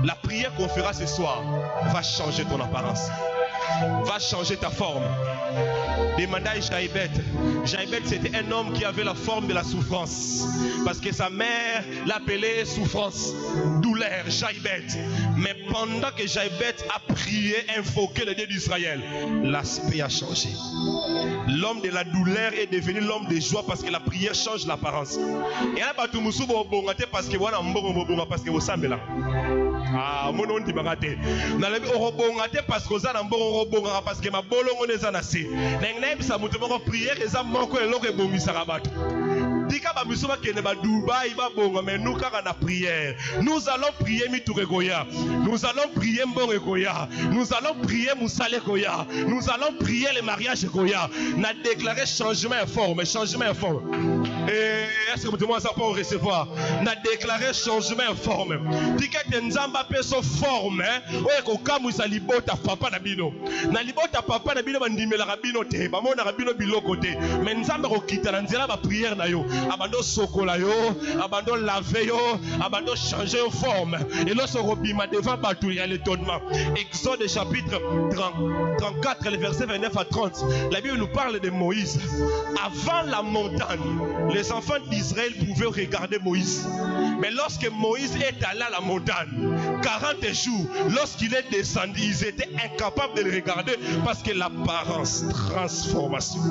La prière qu'on fera ce soir va changer ton apparence, va changer ta forme. Demandez à Jaïbet. Jaïbet, c'était un homme qui avait la forme de la souffrance. Parce que sa mère l'appelait souffrance, douleur, Jaïbet. Mais pendant que Jaïbet a prié, invoqué le Dieu d'Israël, l'aspect a changé. L'homme de la douleur est devenu l'homme de joie parce que la prière change l'apparence. Et là, parce que voilà, parce que vous savez là. Ah, mon nom dit bagaté. Na lebi orobongate parce que za na mbongo robonga parce que ma bolongo neza na se. Nengne bisa mutu moko prière eza moko eloko ebomisa bato. Tika ba musuma kene ba Dubaï ba bongo mais nous quand on a prière. Nous allons prier Mituregoya. Nous allons prier Mbongegoya. Nous allons prier Moussale Goya. Nous allons prier les mariages Goya. On a déclaré changement informe, changement informe. Et est-ce que vous demandez ça pour recevoir? On a déclaré changement informe. Tika tenzamba peso forme. Oye kokamu isa libota papa na bino. Na libota papa na bino bandimela rabino te. Ba mona rabino biloko te. Mais nzamba kokita na nzela ba prière na yo. Abando sokola yo, abando laver yo, abando changer yo forme. Et lorsque robima devant batou il y a l'étonnement. Exode chapitre 34 le verset 29 à 30. La Bible nous parle de Moïse. Avant la montagne, les enfants d'Israël pouvaient regarder Moïse. Mais lorsque Moïse est allé à la montagne, 40 jours, lorsqu'il est descendu, ils étaient incapables de le regarder parce que l'apparence, transformation,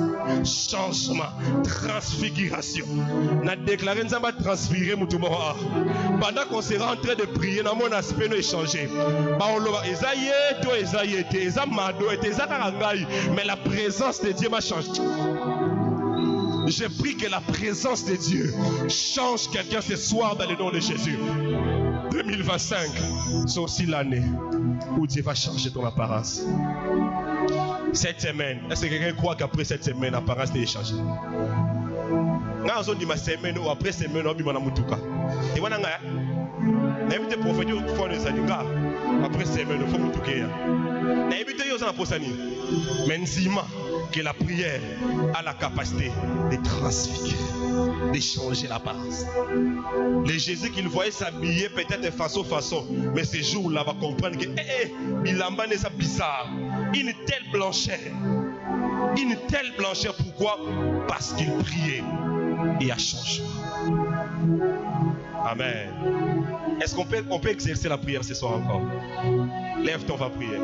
changement, transfiguration. On a déclaré que nous allons transfigurer Moutoumora. Pendant qu'on sera en train de prier, dans mon aspect, nous échanger. Mais la présence de Dieu m'a changé. J'ai pris que la présence de Dieu change quelqu'un ce soir dans le nom de Jésus. 2025, c'est aussi l'année où Dieu va changer ton apparence. Cette semaine, est-ce que quelqu'un croit qu'après cette semaine, l'apparence est changée? Quand on dit ma semaine ou après semaine, on dit mon amoutuka. Et voilà, n'invite prophète au fond de Zaninga. Après semaine, il faut m'outuker. N'invite aux gens à Posani. Mais n'zima que la prière a la capacité de transfigurer, de changer l'apparence. Les Jésus qu'il voyait s'habiller peut-être de façon, mais ce jour-là va comprendre que Bilamba n'est pas bizarre. Une telle blancheur. Une telle blancheur, pourquoi? Parce qu'il priait et a changé. Amen. Est-ce qu'on peut exercer la prière ce soir encore? Lève-toi, on va prier.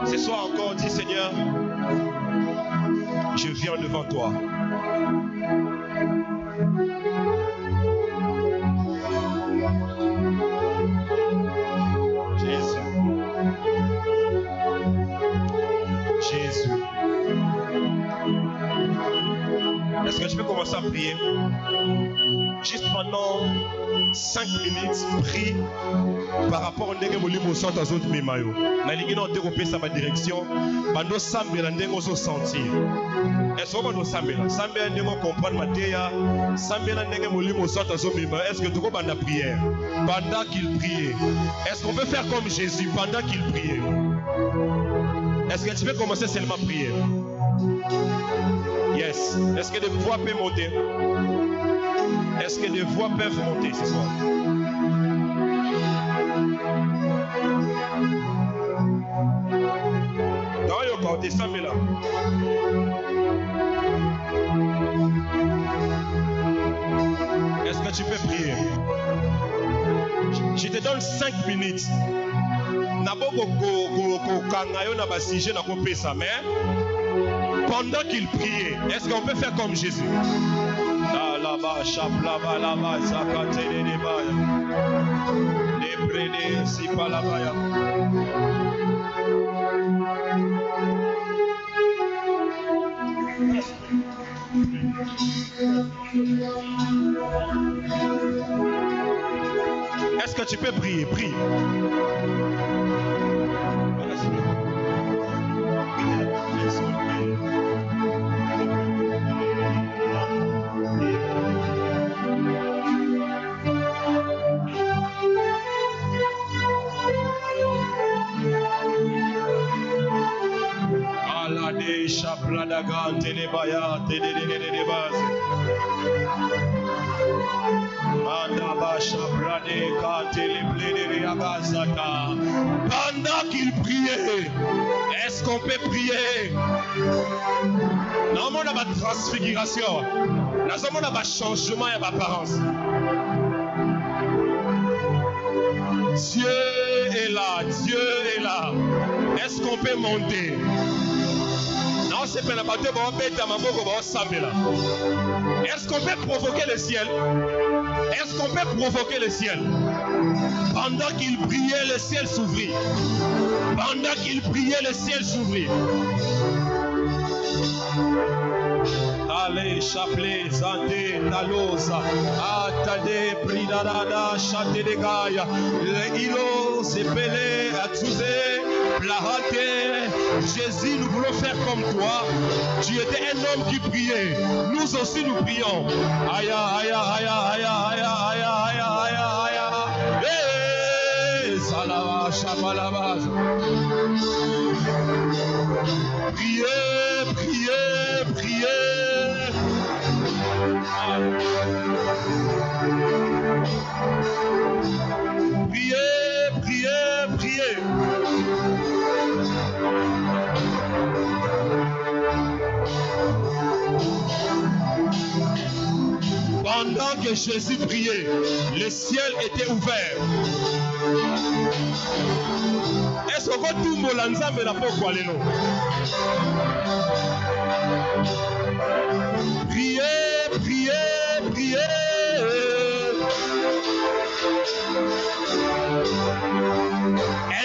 Ce soir encore, dis Seigneur, je viens devant toi. Jésus. Est-ce que je peux commencer à prier? Juste pendant 5 minutes, prie par rapport à ndenge molimo sota zot memayo. Na lingi na te sa ba direction, bando sambela ndenge zo sentir. Est-ce que bando sambela? Sambela ndenge comprendre mateya, sambela ndenge molimo sota zo memayo. Est-ce que tu ko banda prière pendant qu'il priait? Est-ce qu'on peut faire comme Jésus pendant qu'il priait? Est-ce que tu peux commencer seulement à prier? Yes. Est-ce que des voix peuvent monter? Est-ce que des voix peuvent monter ce soir? Dans le corps, descendez là. Est-ce que tu peux prier? Je te donne 5 minutes. Pendant qu'il priait, est-ce qu'on peut faire comme Jésus? Est-ce que tu peux prier? Prie. Pendant qu'il priait, est-ce qu'on peut prier? Non, on a ma transfiguration, on a ma changement et ma apparence. Dieu est là, Dieu est là. Est-ce qu'on peut monter? Non, Est-ce qu'on peut provoquer le ciel? Est-ce qu'on peut provoquer le ciel? Pendant qu'il priait, le ciel s'ouvrit. Pendant qu'il priait, le ciel s'ouvrit. Allez, chapelet, zante, talosa, atade, pridadada, chate de gaia, le ilo, sepele, atsuse, plahate. Jésus, nous voulons faire comme toi. Tu étais un homme qui priait. Nous aussi, nous prions. Aya, aya, aya, aya, aya, aya, aya, aya, aya. Eh, salava, chabalava. Priez, priez, priez. Priez, priez, priez. Pendant que Jésus priait, le ciel était ouvert. Est-ce que tout le monde n'a pas quoi non? Priez, priez, priez.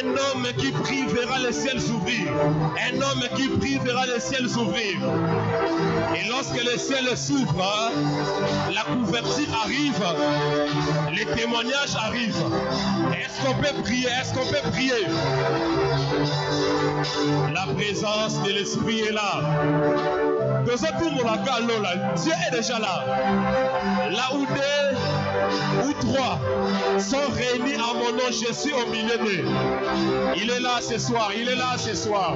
Un homme qui prie verra le ciel s'ouvrir. Un homme qui prie verra le ciel s'ouvrir. Et lorsque le ciel s'ouvre, la couverture arrive, les témoignages arrivent. Est-ce qu'on peut prier? Est-ce qu'on peut prier? La présence de l'Esprit est là. Dieu est déjà là. Là où deux ou trois sont réunis à mon nom, je suis au milieu d'eux. Il est là ce soir, il est là ce soir.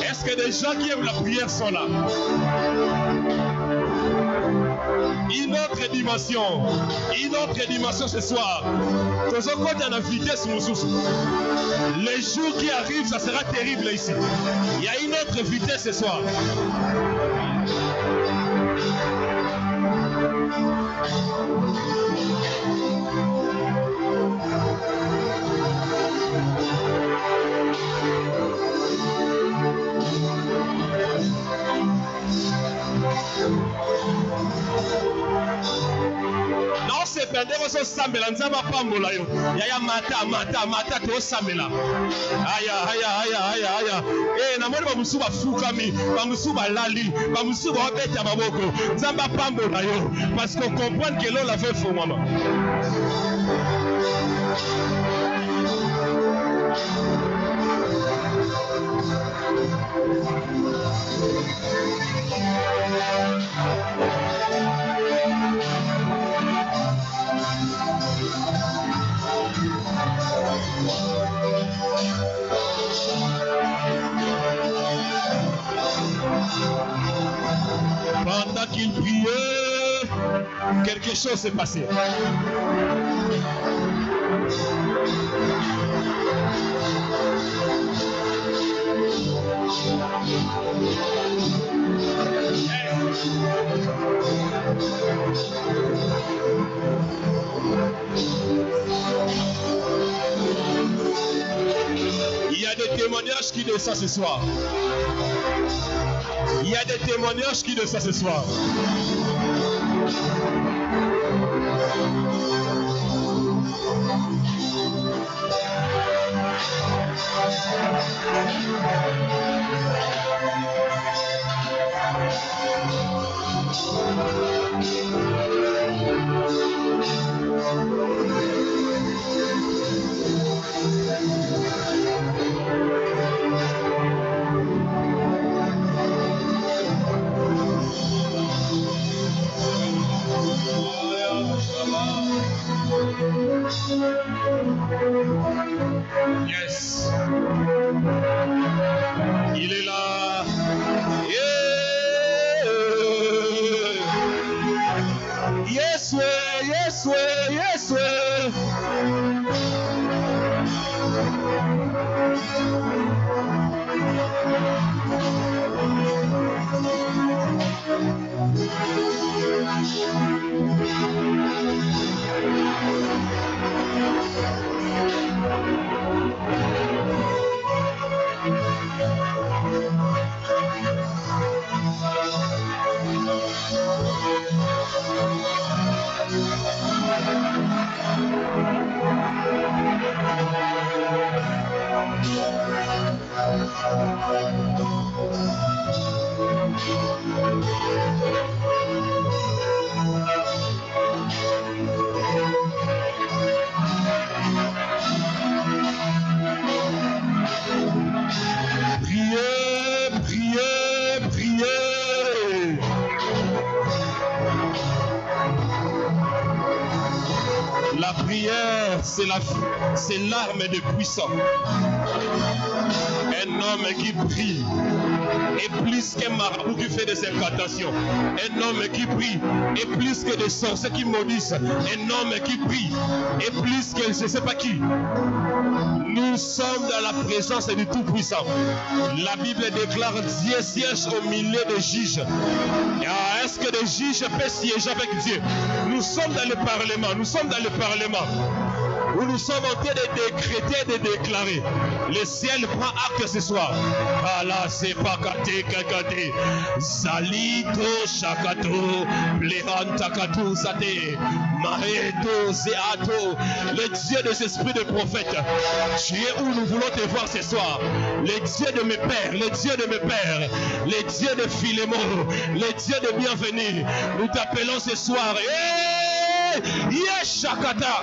Est-ce que des gens qui aiment la prière sont là? Une autre dimension ce soir. Les jours qui arrivent, ça sera terrible ici. Il y a une autre vitesse ce soir. Non, c'est pas des choses sambela, nous avons pas moula yo. Yaya mata to sambela. Aya. Eh, na moni ba musu ba fukami, ba musu ba lali, ba musu ba beta maboko. Nzamba pa moula yo, parce qu'on comprend que l'on l'a fait faux maman. Pendant qu'il priait, quelque chose s'est passé. Il y a des témoignages qui descendent ce soir. Il y a des témoignages qui descendent ce soir. Yes. Il est là. Yeah. Yes, way, yes, way, yes, way. Priez, priez, priez. La prière, c'est l'arme des puissants. Un homme qui prie est plus qu'un marabout qui fait des incantations. Un homme qui prie est plus que des sorciers qui maudissent. Un homme qui prie est plus que je ne sais pas qui. Nous sommes dans la présence du Tout-Puissant. La Bible déclare Dieu siège au milieu des juges. Est-ce que des juges peuvent siéger avec Dieu? Nous sommes dans le Parlement. Nous sommes dans le Parlement où nous sommes en train de décréter et de déclarer. Le ciel prend acte ce soir. Allah c'est pas kate kakate. Salito shakato. Blehantakato sate. Mareto seato. Le Dieu des esprits de prophètes. Tu es où nous voulons te voir ce soir. Le Dieu de mes pères. Le Dieu de mes pères. Le Dieu de Philémon. Le Dieu de bienvenue. Nous t'appelons ce soir. Hey! Yes Shakata.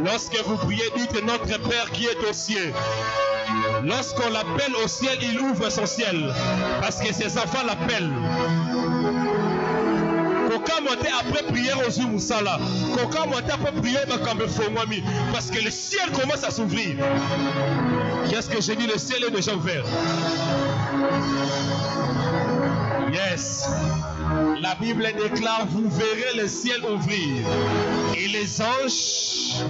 Lorsque vous priez, dites notre Père qui est au ciel. Lorsqu'on l'appelle au ciel, il ouvre son ciel. Parce que ses enfants l'appellent. Après prière aux Moussala, après prière parce que le ciel commence à s'ouvrir. Qu'est-ce que j'ai dit? Le ciel est déjà ouvert. Yes. La Bible déclare, vous verrez le ciel ouvrir. Et les anges,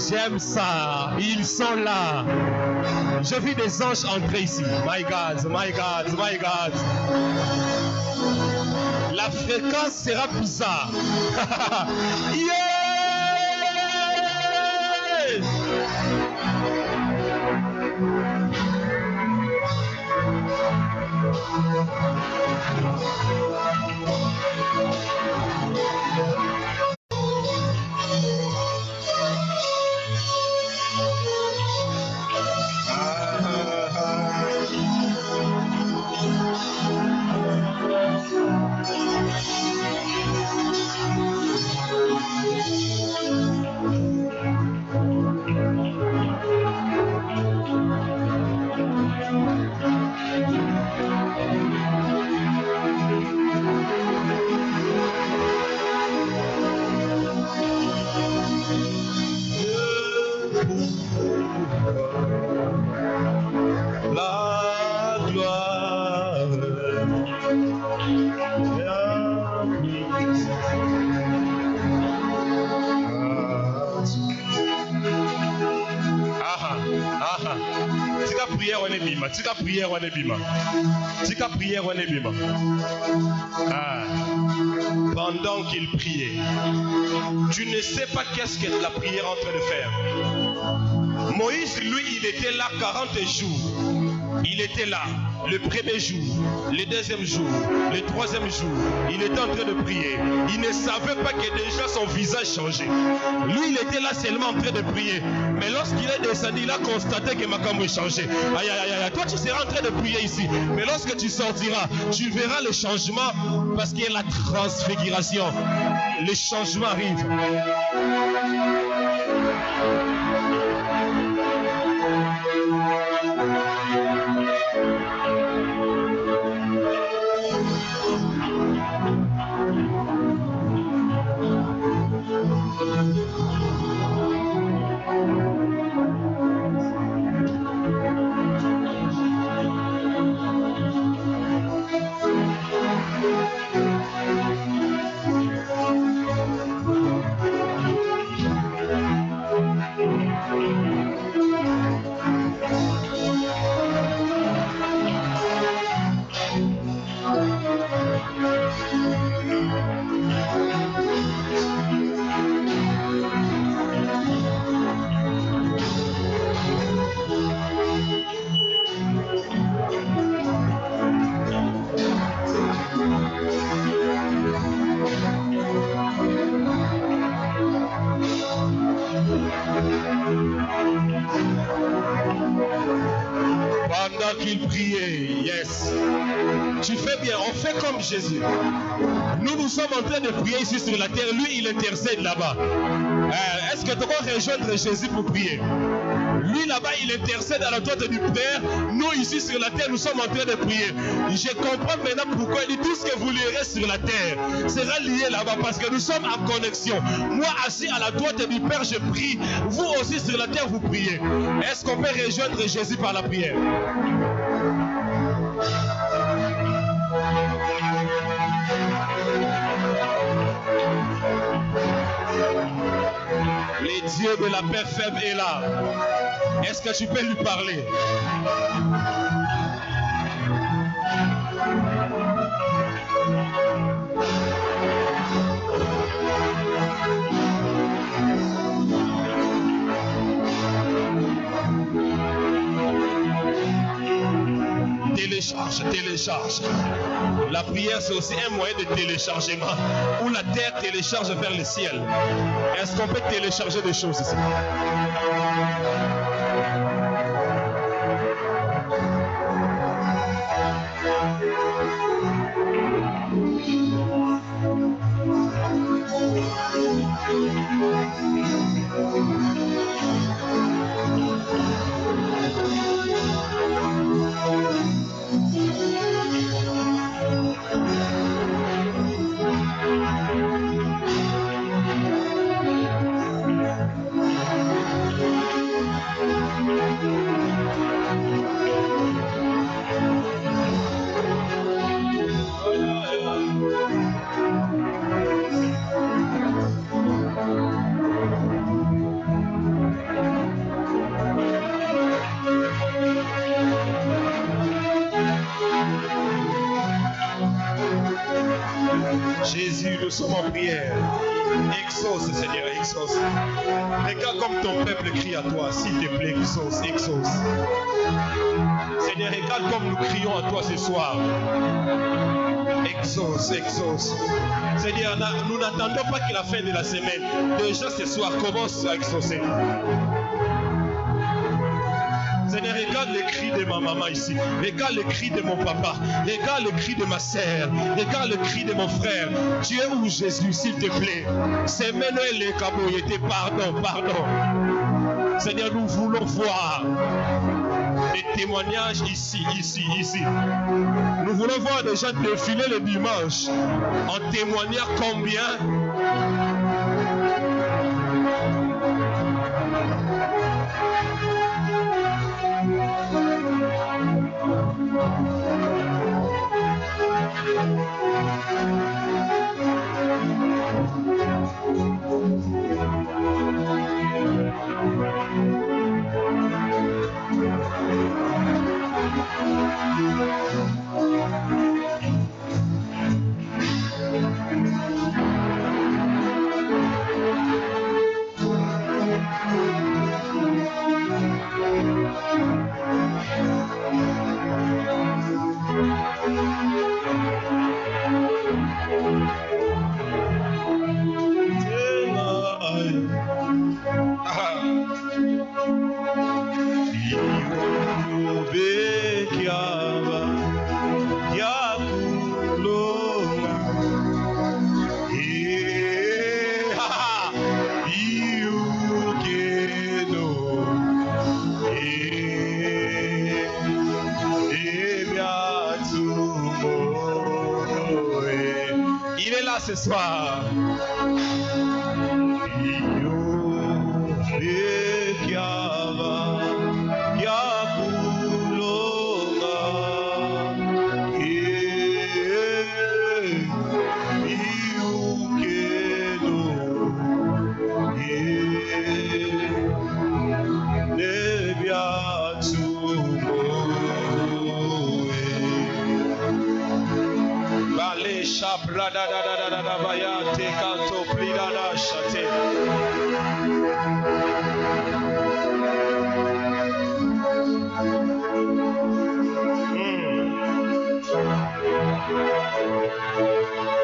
j'aime ça, ils sont là. J'ai vu des anges entrer ici. My God, my God, my God. La fréquence sera bizarre. Yeah! Tika prière wana bima. Tika prière wana bima. Pendant qu'il priait, tu ne sais pas qu'est-ce que la prière est en train de faire. Moïse, lui, il était là 40 jours. Il était là le premier jour, le deuxième jour, le troisième jour. Il était en train de prier. Il ne savait pas que déjà son visage changeait. Lui, il était là seulement en train de prier. Mais lorsqu'il est descendu, il a constaté que Makambo est changé. Aïe, aïe, aïe, toi, tu seras en train de prier ici. Mais lorsque tu sortiras, tu verras le changement parce qu'il y a la transfiguration. Le changement arrive. prier. Yes. Tu fais bien. On fait comme Jésus. Nous sommes en train de prier ici sur la terre. Lui, il intercède là-bas. Est-ce que tu vas rejoindre Jésus pour prier? Lui là-bas, il intercède à la droite du Père. Nous ici sur la terre, nous sommes en train de prier. Je comprends maintenant pourquoi il dit tout ce que vous lirez sur la terre sera lié là-bas parce que nous sommes en connexion. Moi assis à la droite du Père, je prie. Vous aussi sur la terre, vous priez. Est-ce qu'on peut rejoindre Jésus par la prière? Le Dieu de la paix faible est là. Est-ce que tu peux lui parler? Télécharge. La prière, c'est aussi un moyen de téléchargement où la terre télécharge vers le ciel. Est-ce qu'on peut télécharger des choses ici? Jésus, nous sommes en prière. Exauce, Seigneur, exauce. Regarde comme ton peuple crie à toi. S'il te plaît, exauce, exauce. Seigneur, regarde comme nous crions à toi ce soir. Exauce, exauce. Seigneur, nous n'attendons pas que la fin de la semaine. Déjà ce soir, commence à exaucer. Seigneur, regarde les cris de ma maman ici. Regarde les cris de mon papa. Regarde les cris de ma sœur. Regarde le cri de mon frère. Tu es où, Jésus, s'il te plaît? C'est Manuel le Kaboyete. Pardon. Seigneur, nous voulons voir des témoignages ici. Nous voulons voir des gens défiler le dimanche en témoignant combien il est là ce soir.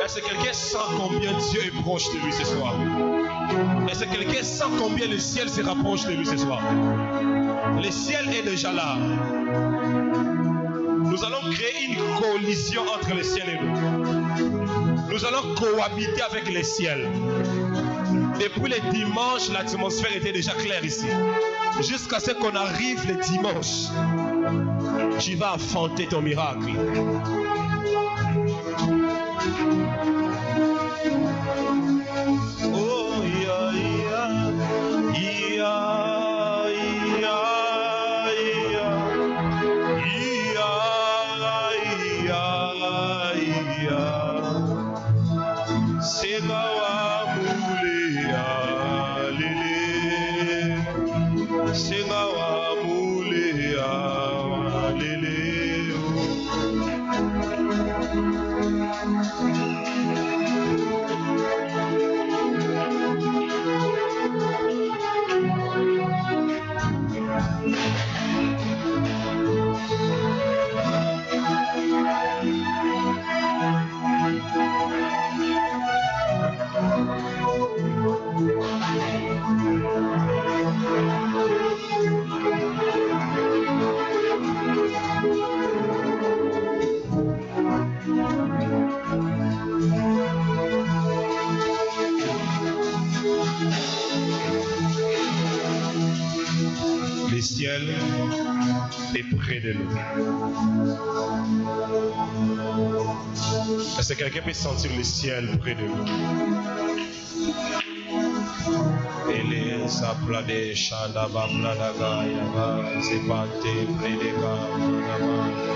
Est-ce que quelqu'un sent combien Dieu est proche de lui ce soir? Est-ce que quelqu'un sent combien le ciel se rapproche de lui ce soir? Le ciel est déjà là. Nous allons créer une collision entre le ciel et nous. Nous allons cohabiter avec les ciels. Depuis le dimanche, l'atmosphère était déjà claire ici. Jusqu'à ce qu'on arrive le dimanche, tu vas affronter ton miracle. Oh, yeah, yeah, yeah, yeah, yeah. Segawa mulea lele, Segawa mulea lele. Le ciel est près de nous. Est-ce que quelqu'un peut sentir le ciel près de nous? Ele saplade shandaba pladaga yava zepante predega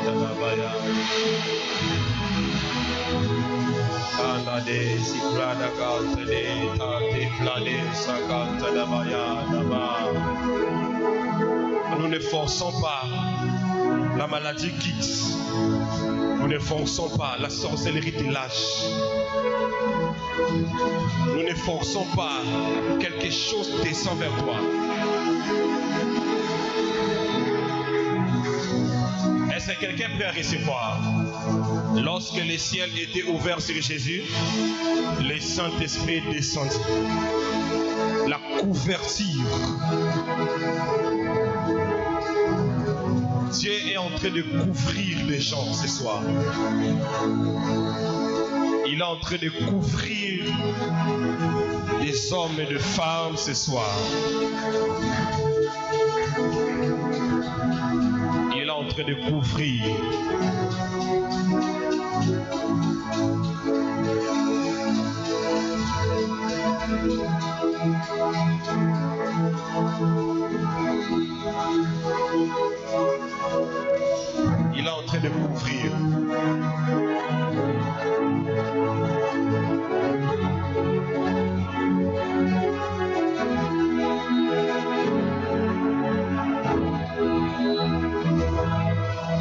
dadabaya Andade sipladaga tade tate plade sakanta dabaya daba. Nous ne forçons pas, la maladie quitte. Nous ne forçons pas, la sorcellerie te lâche. Nous ne forçons pas, quelque chose descend vers toi. Est-ce que quelqu'un peut recevoir? Lorsque le ciel était ouvert sur Jésus, le Saint-Esprit descendit. La couverture. Dieu est en train de couvrir les gens ce soir. Il est en train de couvrir des hommes et des femmes ce soir. Il est en train de couvrir. Il est en train de couvrir.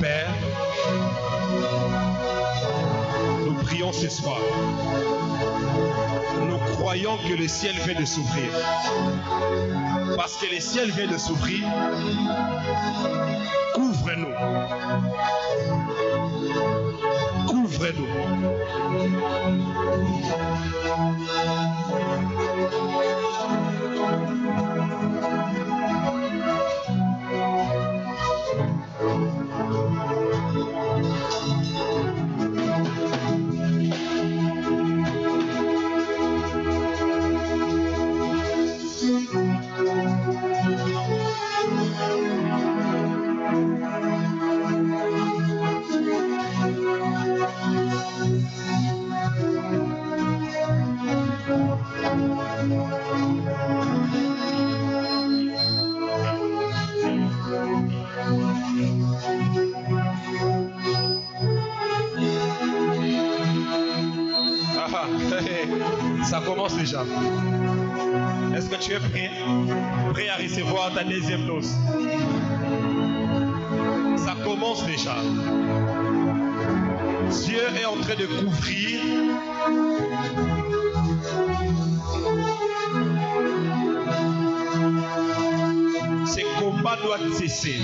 Père, nous prions ce soir. Nous croyons que le ciel vient de s'ouvrir. Parce que le ciel vient de s'ouvrir, couvre-nous. Couvre-nous. Ça commence déjà. Est-ce que tu es prêt? Prêt à recevoir ta deuxième dose? Ça commence déjà. Dieu est en train de couvrir. Ces combats doivent cesser.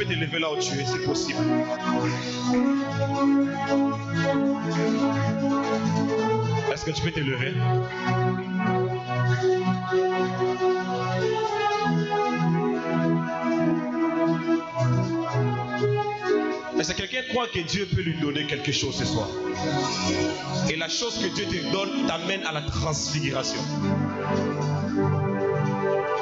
peux te lever là où tu es, c'est possible. Est-ce que tu peux te lever? Est-ce que quelqu'un croit que Dieu peut lui donner quelque chose ce soir? Et la chose que Dieu te donne t'amène à la transfiguration.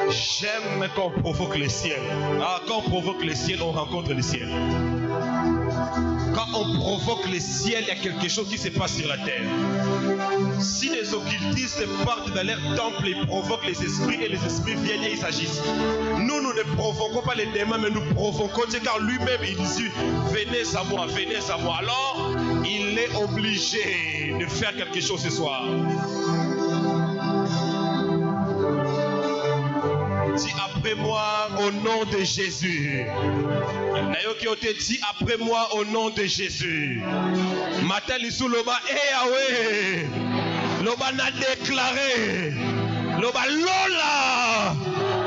J'aime quand on provoque le ciel. Ah, quand on provoque le ciel, on rencontre le ciel. Quand on provoque le ciel, il y a quelque chose qui se passe sur la terre. Si les occultistes partent dans leur temple, ils provoquent les esprits et les esprits viennent et ils s'agissent. Nous ne provoquons pas les démons, mais nous provoquons Dieu, car lui-même il dit venez à moi, venez à moi. Alors il est obligé de faire quelque chose ce soir. Dis après moi au nom de Jésus. Dis après moi au nom de Jésus. Matin lisou loba Yahweh. Loba na déclaré. Loba lola.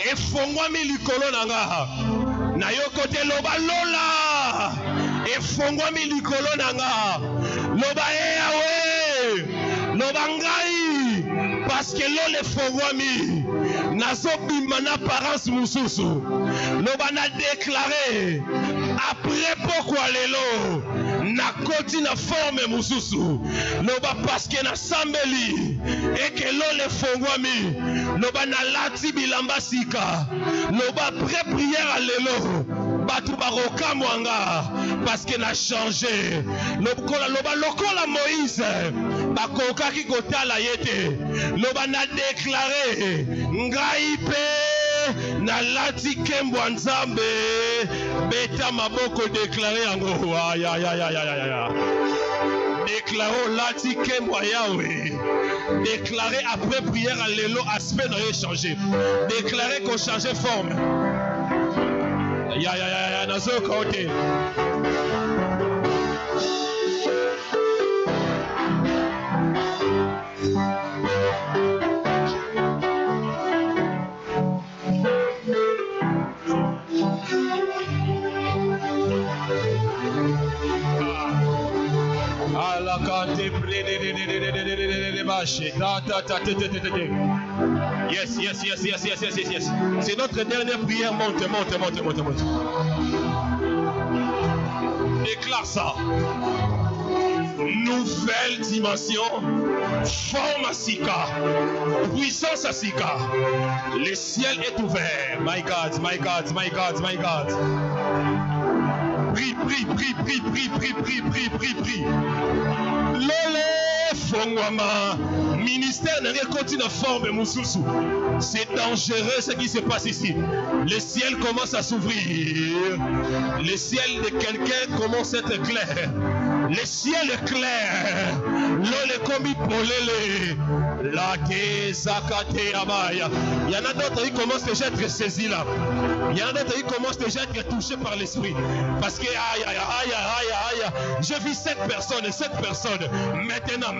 Et fongwa mi likolo nanga. Na yo côté loba lola. Et fongwa mi likolo nanga. Loba Yahweh. Loba ngai. Parce que l'eau le fongwami. Nazo bimana parents mususu. Loba na déclaré. Après pourquoi lelo na koti na forme mususu. Loba parce que na sambeli. Et que l'eau le fongwami. Loba na lati bilamba sika. Loba après prière à lelo. Batu baroka mwanga. Parce que na changé. Loba lokola Moïse. Bakoka ki kotala yete. Loba na déclaré. Ngai pe na lati kembwa nzambe. Beta maboko déclaré yango. Ya. Déclarons lati kembwa Yahweh. Déclaré après prière à l'élo aspect n'a changé. Déclaré qu'on changeait forme. Ya, nazo côté. Yes. C'est notre dernière prière. Monte. Déclare ça. Nouvelle dimension. Forme à Sika. Puissance à Sika. Le ciel est ouvert. My God. Prie. Lole Fongwama. Ministère n'a rien continue à forme Moussousou. C'est dangereux ce qui se passe ici. Le ciel commence à s'ouvrir. Le ciel de quelqu'un commence à être clair. Le ciel est clair. Lole komi polele. La kezakate abaya. Il y en a d'autres qui commencent déjà à être saisis là. Il y en a d'autres qui commencent déjà à être touchés par l'esprit. Parce que aïe. Je vis cette personne. Maintenant.